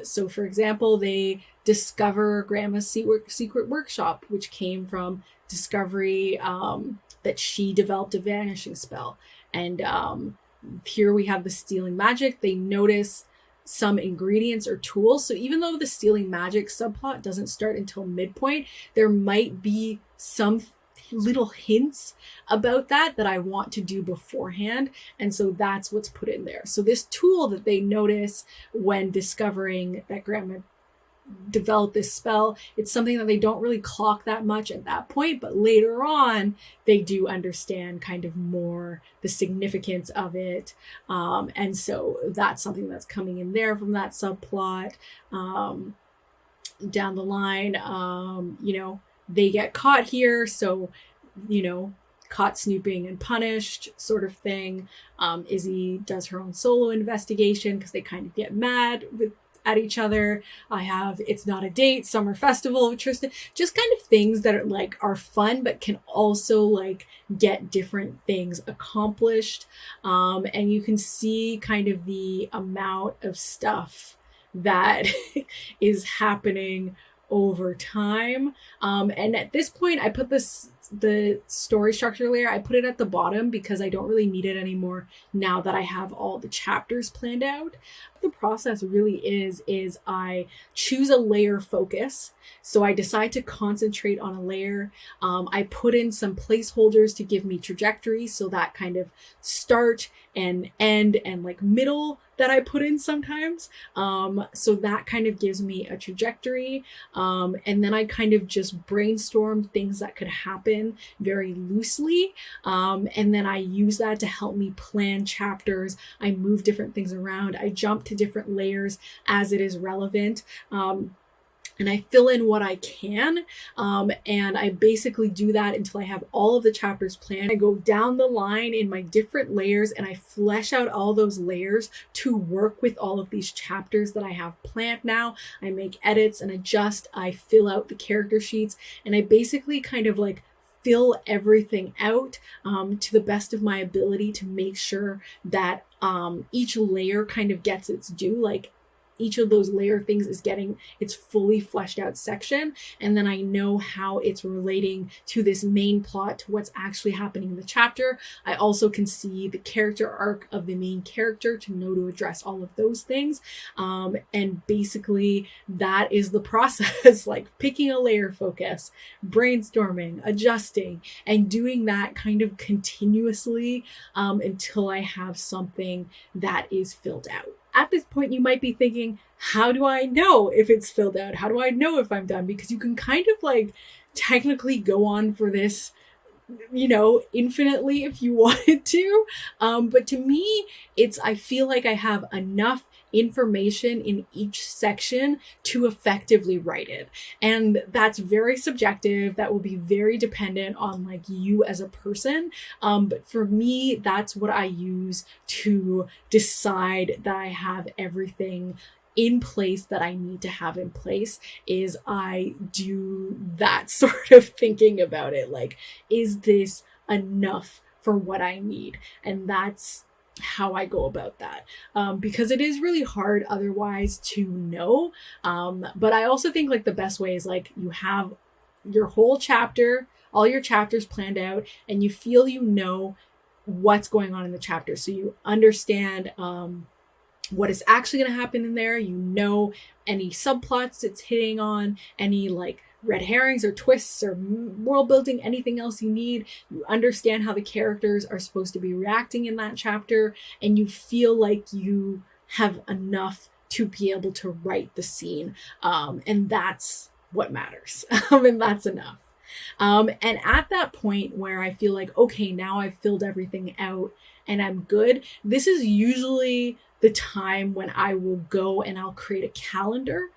So for example, they discover Grandma's secret workshop, which came from discovery that she developed a vanishing spell. And here we have the stealing magic. They notice some ingredients or tools. So even though the stealing magic subplot doesn't start until midpoint, there might be some little hints about that I want to do beforehand. And so that's what's put in there. So this tool that they notice when discovering that Grandma develop this spell, it's something that they don't really clock that much at that point, but later on they do understand kind of more the significance of it, and so that's something that's coming in there from that subplot. Down the line, they get caught here, so caught snooping and punished sort of thing. Izzy does her own solo investigation because they kind of get mad at each other. I have It's Not a Date, Summer Festival with Tristan, just kind of things that are fun but can also get different things accomplished. And you can see kind of the amount of stuff that is happening over time. And at this point I put the story structure layer, I put it at the bottom because I don't really need it anymore now that I have all the chapters planned out. The process really is I choose a layer focus. So I decide to concentrate on a layer. I put in some placeholders to give me trajectory. So that kind of start and end and middle that I put in sometimes. So that kind of gives me a trajectory. And then I kind of just brainstorm things that could happen very loosely. And then I use that to help me plan chapters. I move different things around. I jump to different layers as it is relevant. And I fill in what I can. And I basically do that until I have all of the chapters planned. I go down the line in my different layers and I flesh out all those layers to work with all of these chapters that I have planned now. I make edits and adjust. I fill out the character sheets, and I basically kind of fill everything out to the best of my ability to make sure that each layer kind of gets its due. Each of those layer things is getting its fully fleshed out section. And then I know how it's relating to this main plot, to what's actually happening in the chapter. I also can see the character arc of the main character to know to address all of those things. And basically that is the process, picking a layer focus, brainstorming, adjusting, and doing that kind of continuously until I have something that is filled out. At this point, you might be thinking, how do I know if it's filled out? How do I know if I'm done? Because you can kind of technically go on for this, infinitely if you wanted to. But to me, I feel like I have enough information in each section to effectively write it. And that's very subjective. That will be very dependent on you as a person. But for me, that's what I use to decide that I have everything in place that I need to have in place. Is I do that sort of thinking about it. Is this enough for what I need? And that's how I go about that, because it is really hard otherwise to know. But I also think the best way is you have your whole chapter, all your chapters planned out, and you feel what's going on in the chapter. So you understand what is actually going to happen in there. Any subplots it's hitting on, any red herrings or twists or world building, anything else you need. You understand how the characters are supposed to be reacting in that chapter, and you feel like you have enough to be able to write the scene. And that's what matters. And that's enough. And at that point where I feel okay, now I've filled everything out and I'm good, this is usually the time when I will go and I'll create a calendar.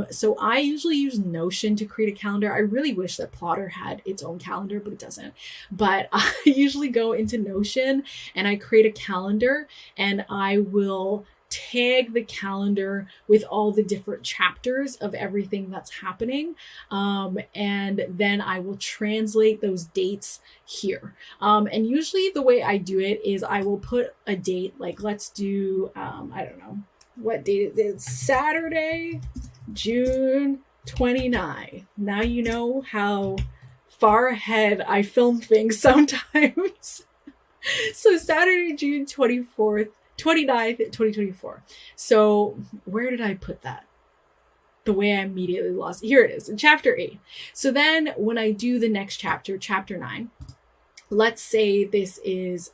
So I usually use Notion to create a calendar. I really wish that Plotter had its own calendar, but it doesn't. But I usually go into Notion and I create a calendar, and I will tag the calendar with all the different chapters of everything that's happening. And then I will translate those dates here. And usually the way I do it is I will put a date, like let's do, I don't know what date it is, Saturday, June 29. Now you know how far ahead I film things sometimes. So Saturday, June 29th, 2024. So where did I put that? The way I immediately lost. Here it is in chapter 8. So then when I do the next chapter, chapter 9, let's say this is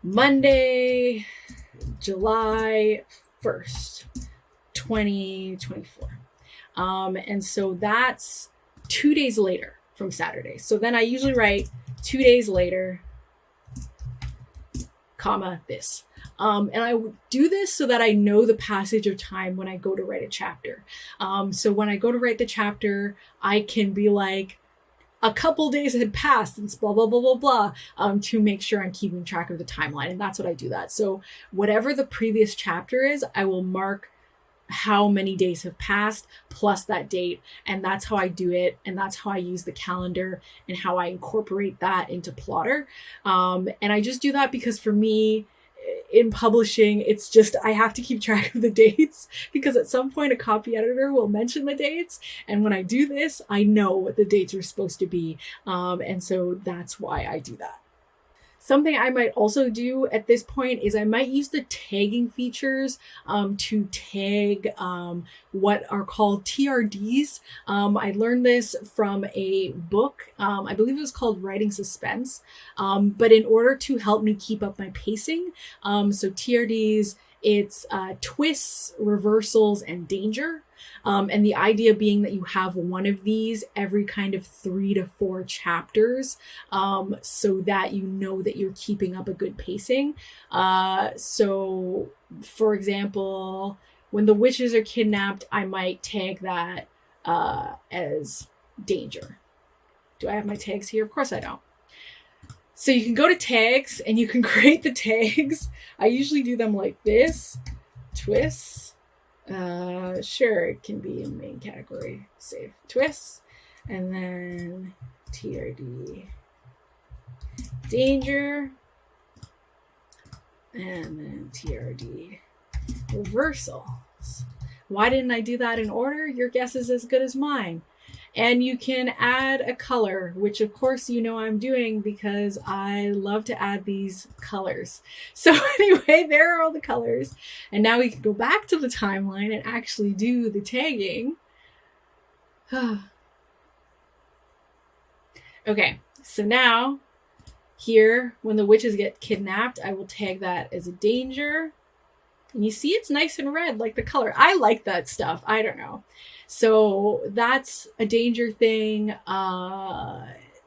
Monday, July 1st, 2024. And so that's 2 days later from Saturday. So then I usually write 2 days later, comma, this. And I would do this so that I know the passage of time when I go to write a chapter. So when I go to write the chapter, I can be like, a couple days had passed and blah, blah, blah, blah, blah, to make sure I'm keeping track of the timeline. And that's what I do that. So whatever the previous chapter is, I will mark how many days have passed plus that date. And that's how I do it. And that's how I use the calendar and how I incorporate that into Plotter. And I just do that because for me, in publishing, it's just, I have to keep track of the dates because at some point a copy editor will mention the dates. And when I do this, I know what the dates are supposed to be. And so that's why I do that. Something I might also do at this point is I might use the tagging features to tag what are called TRDs. I learned this from a book. I believe it was called Writing Suspense. But in order to help me keep up my pacing, so TRDs, it's twists, reversals, and danger. And the idea being that you have one of these every kind of 3 to 4 chapters, so that you know that you're keeping up a good pacing. So, for example, when the witches are kidnapped, I might tag that as danger. Do I have my tags here? Of course I don't. So you can go to tags and you can create the tags. I usually do them like this, twists. Sure, it can be in main category, save, twists, and then TRD, danger, and then TRD, reversals. Why didn't I do that in order? Your guess is as good as mine. And you can add a color, which of course you know I'm doing because I love to add these colors. So anyway, there are all the colors. And now we can go back to the timeline and actually do the tagging. Okay, so now here, when the witches get kidnapped, I will tag that as a danger. And you see it's nice and red, like the color. I like that stuff. I don't know. So that's a danger thing.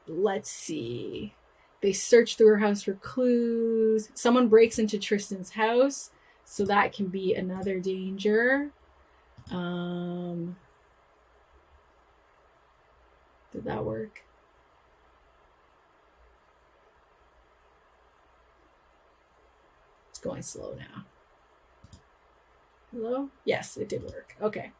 Let's see. They search through her house for clues. Someone breaks into Tristan's house. So that can be another danger. Did that work? It's going slow now. Hello? Yes, it did work. Okay.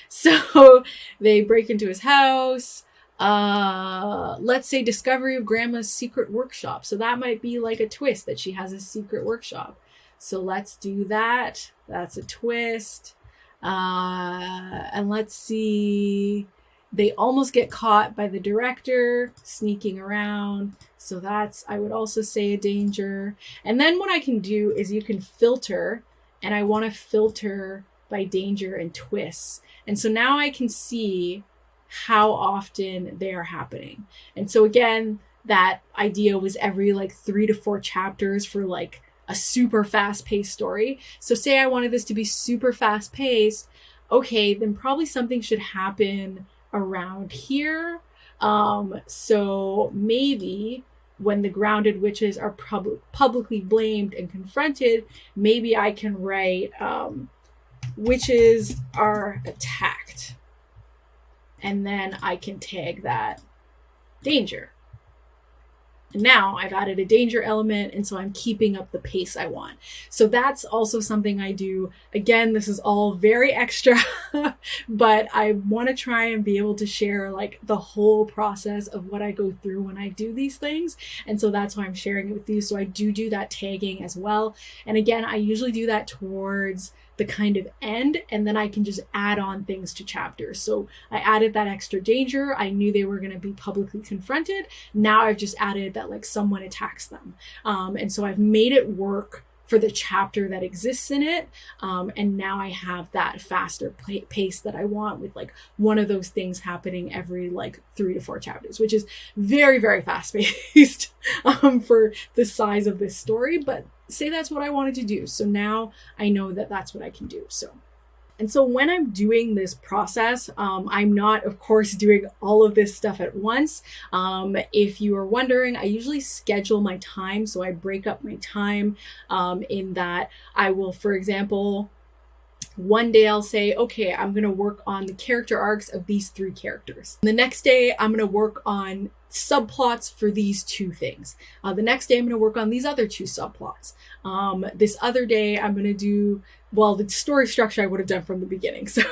So they break into his house. Let's say discovery of grandma's secret workshop. So that might be like a twist that she has a secret workshop. So let's do that. That's a twist. And let's see. They almost get caught by the director sneaking around. So that's, I would also say, a danger. And then what I can do is you can filter. And I want to filter by danger and twists. And so now I can see how often they are happening. And so again, that idea was every like 3 to 4 chapters for like a super fast paced story. So say I wanted this to be super fast paced. Okay, then probably something should happen around here. So maybe when the grounded witches are publicly blamed and confronted, maybe I can write witches are attacked. And then I can tag that danger. And now I've added a danger element, and so I'm keeping up the pace I want. So that's also something I do. Again, this is all very extra, but I want to try and be able to share like the whole process of what I go through when I do these things. And so that's why I'm sharing it with you. So I do that tagging as well. And again, I usually do that towards the kind of end, and then I can just add on things to chapters. So I added that extra danger. I knew they were going to be publicly confronted. Now I've just added that like someone attacks them. And so I've made it work for the chapter that exists in it. And now I have that faster pace that I want, with like one of those things happening every like 3 to 4 chapters, which is very, very fast paced for the size of this story. But say that's what I wanted to do. So now I know that that's what I can do. And so when I'm doing this process, I'm not, of course, doing all of this stuff at once. If you are wondering, I usually schedule my time. So I break up my time in that I will, for example, one day I'll say, okay, I'm going to work on the character arcs of these 3 characters. The next day, I'm going to work on subplots for these 2 things. The next day, I'm going to work on these other 2 subplots. This other day, I'm going to do, well, the story structure I would have done from the beginning. So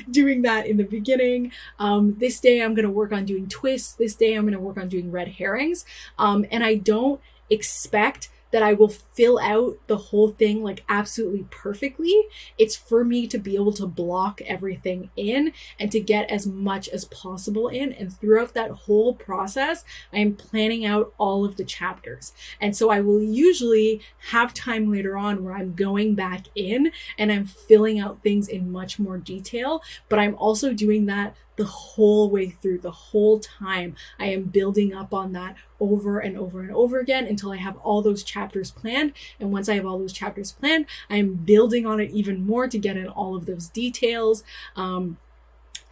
doing that in the beginning. This day, I'm going to work on doing twists. This day, I'm going to work on doing red herrings. And I don't expect that I will fill out the whole thing like absolutely perfectly. It's for me to be able to block everything in and to get as much as possible in. And throughout that whole process, I am planning out all of the chapters. And so I will usually have time later on where I'm going back in and I'm filling out things in much more detail, but I'm also doing that the whole way through. The whole time I am building up on that over and over and over again until I have all those chapters planned. And once I have all those chapters planned, I'm building on it even more to get in all of those details.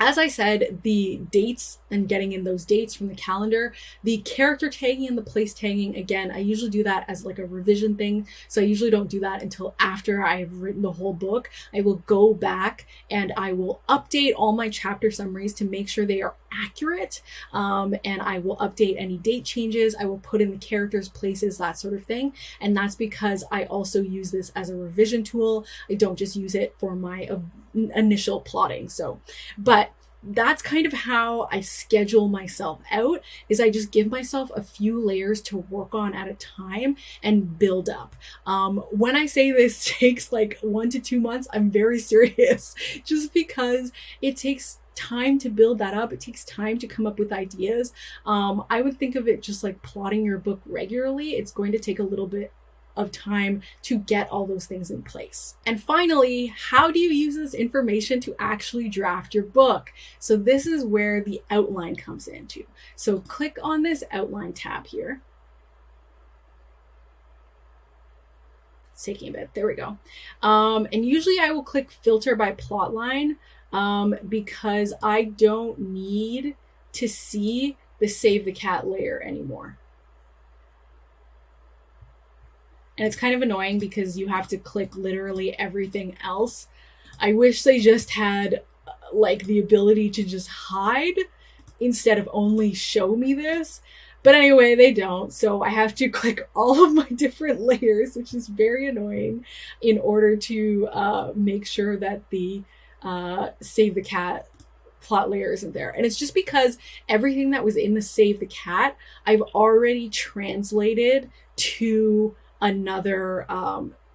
As I said, the dates and getting in those dates from the calendar, the character tagging and the place tagging, again, I usually do that as like a revision thing. So I usually don't do that until after I've written the whole book. I will go back and I will update all my chapter summaries to make sure they are accurate. And I will update any date changes. I will put in the characters, places, that sort of thing. And that's because I also use this as a revision tool. I don't just use it for my initial plotting. But that's kind of how I schedule myself out, is I just give myself a few layers to work on at a time and build up. When I say this takes like 1 to 2 months, I'm very serious, just because it takes time to build that up. It takes time to come up with ideas. I would think of it just like plotting your book regularly. It's going to take a little bit of time to get all those things in place. And finally, how do you use this information to actually draft your book? So this is where the outline comes into. So click on this outline tab here. It's taking a bit. There we go. And usually I will click filter by plot line because I don't need to see the save the cat layer anymore. And it's kind of annoying because you have to click literally everything else. I wish they just had like the ability to just hide instead of only show me this. But anyway, they don't. So I have to click all of my different layers, which is very annoying, in order to make sure that the save the cat plot layer isn't there. And it's just because everything that was in the save the cat, I've already translated to another,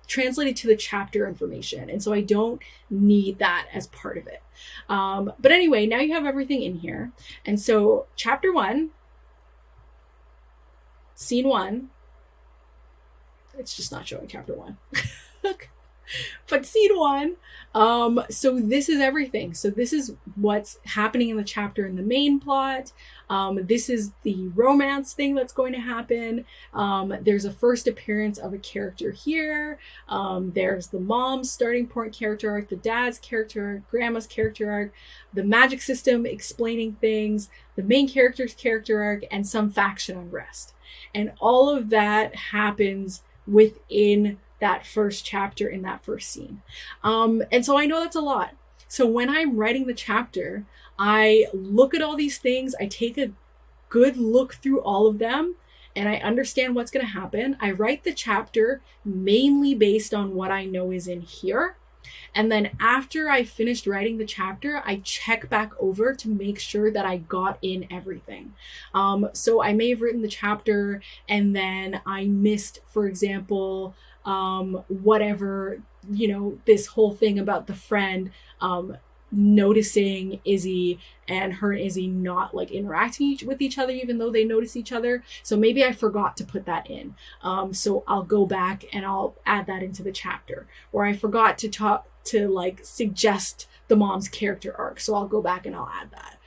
translated to the chapter information. And so I don't need that as part of it. But anyway, now you have everything in here. And so chapter 1, scene 1, it's just not showing chapter 1. But scene one, so this is everything. So this is what's happening in the chapter in the main plot. This is the romance thing that's going to happen. There's a first appearance of a character here. There's the mom's starting point character arc, the dad's character arc, grandma's character arc, the magic system explaining things, the main character's character arc, and some faction unrest. And all of that happens within that first chapter in that first scene. And so I know that's a lot. So when I'm writing the chapter, I look at all these things, I take a good look through all of them, and I understand what's going to happen. I write the chapter mainly based on what I know is in here. And then after I finished writing the chapter, I check back over to make sure that I got in everything. So I may have written the chapter and then I missed, for example, whatever, this whole thing about the friend, noticing Izzy and her and Izzy not like interacting with each other, even though they notice each other. So maybe I forgot to put that in. So I'll go back and I'll add that into the chapter. Or I forgot to suggest the mom's character arc. So I'll go back and I'll add that.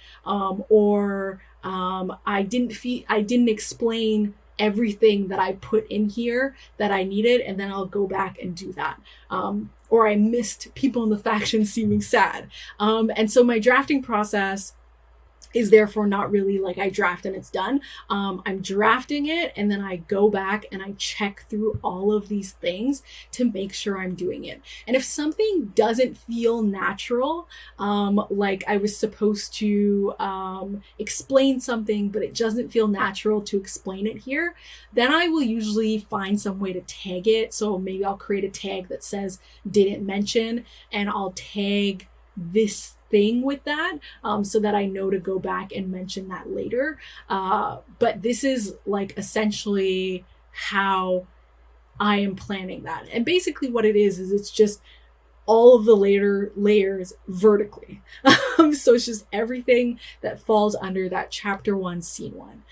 I didn't explain everything that I put in here that I needed, and then I'll go back and do that. Or I missed people in the faction seeming sad. And so my drafting process is therefore not really like I draft and it's done. I'm drafting it and then I go back and I check through all of these things to make sure I'm doing it. And if something doesn't feel natural, like I was supposed to explain something, but it doesn't feel natural to explain it here, then I will usually find some way to tag it. So maybe I'll create a tag that says didn't mention, and I'll tag this thing with that, so that I know to go back and mention that later. But this is like essentially how I am planning that. And basically what it is it's just all of the later layers vertically. So it's just everything that falls under that chapter 1, scene 1.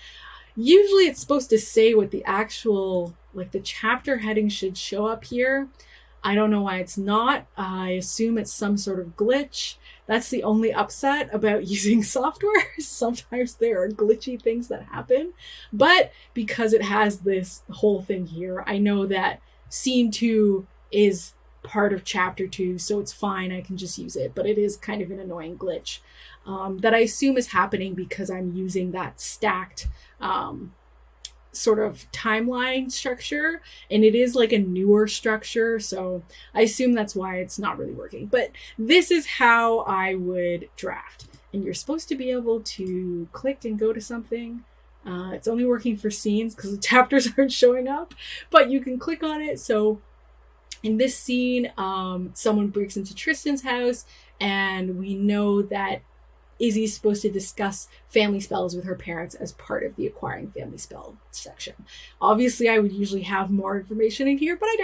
Usually it's supposed to say what the actual, like the chapter heading should show up here. I don't know why it's not. I assume it's some sort of glitch. That's the only upset about using software. Sometimes there are glitchy things that happen. But because it has this whole thing here, I know that scene 2 is part of chapter 2, so it's fine. I can just use it. But it is kind of an annoying glitch that I assume is happening because I'm using that stacked sort of timeline structure, and it is like a newer structure, so I assume that's why it's not really working. But this is how I would draft, and you're supposed to be able to click and go to something. It's only working for scenes because the chapters aren't showing up, but you can click on it. So in this scene, someone breaks into Tristan's house, and we know that Izzy's supposed to discuss family spells with her parents as part of the acquiring family spell section. Obviously, I would usually have more information in here, but I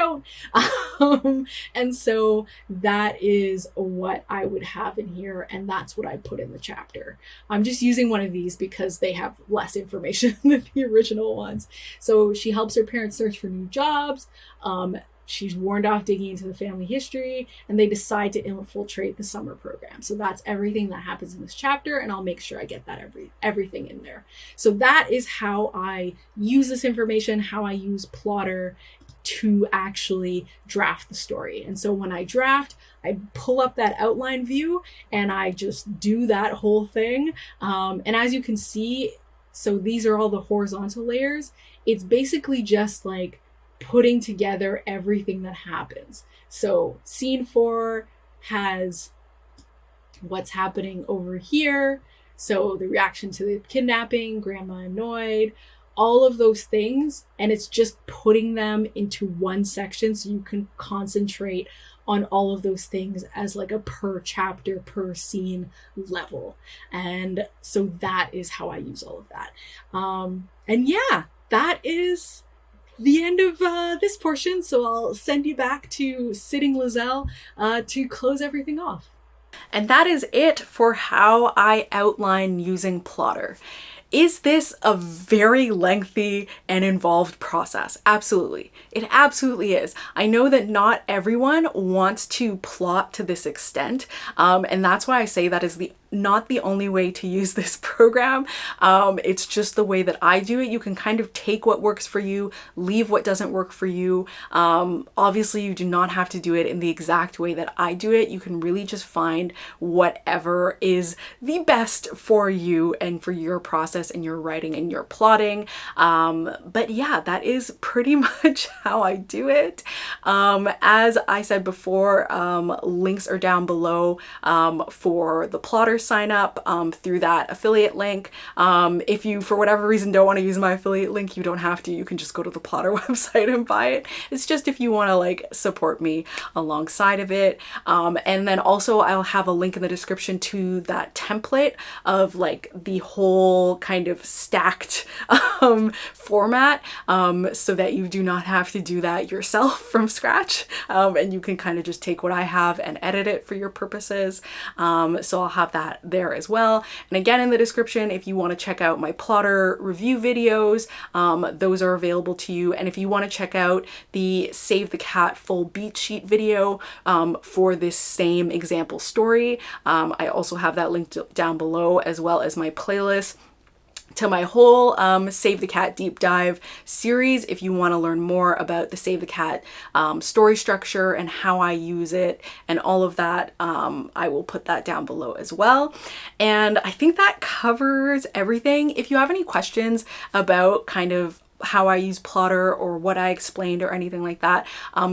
don't. And so that is what I would have in here, and that's what I put in the chapter. I'm just using one of these because they have less information than the original ones. So she helps her parents search for new jobs. She's warned off digging into the family history, and they decide to infiltrate the summer program. So that's everything that happens in this chapter, and I'll make sure I get that everything in there. So that is how I use this information, how I use Plottr to actually draft the story. And so when I draft, I pull up that outline view and I just do that whole thing. And as you can see, so these are all the horizontal layers. It's basically just like putting together everything that happens. So scene 4 has what's happening over here. So the reaction to the kidnapping, grandma annoyed, all of those things. And it's just putting them into one section so you can concentrate on all of those things as like a per chapter, per scene level. And so that is how I use all of that. And yeah, that is the end of this portion, so I'll send you back to Sitting Lizelle to close everything off. And that is it for how I outline using Plottr. Is this a very lengthy and involved process? Absolutely. It absolutely is. I know that not everyone wants to plot to this extent, and that's why I say that is not the only way to use this program. It's just the way that I do it. You can kind of take what works for you, leave what doesn't work for you. Obviously, you do not have to do it in the exact way that I do it. You can really just find whatever is the best for you and for your process and your writing and your plotting. But yeah, that is pretty much how I do it. As I said before, links are down below for the plotter sign up through that affiliate link. If you, for whatever reason, don't want to use my affiliate link, you don't have to. You can just go to the plotter website and buy it. It's just if you want to like support me alongside of it. And then also I'll have a link in the description to that template of like the whole kind of stacked format, so that you do not have to do that yourself from scratch. And you can kind of just take what I have and edit it for your purposes. So I'll have that there as well. And again, in the description, if you want to check out my plotter review videos, those are available to you. And if you want to check out the Save the Cat full beat sheet video for this same example story, I also have that linked down below, as well as my playlist to my whole Save the Cat deep dive series. If you want to learn more about the Save the Cat story structure and how I use it and all of that, I will put that down below as well. And I think that covers everything. If you have any questions about kind of how I use Plotter or what I explained or anything like that,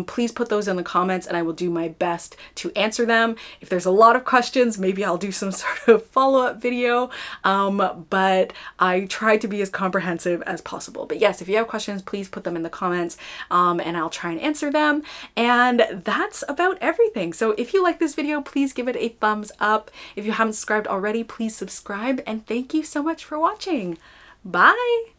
please put those in the comments and I will do my best to answer them. If there's a lot of questions, maybe I'll do some sort of follow-up video, but I try to be as comprehensive as possible. But yes, if you have questions, please put them in the comments, and I'll try and answer them. And that's about everything. So if you like this video, please give it a thumbs up. If you haven't subscribed already, please subscribe, and thank you so much for watching. Bye!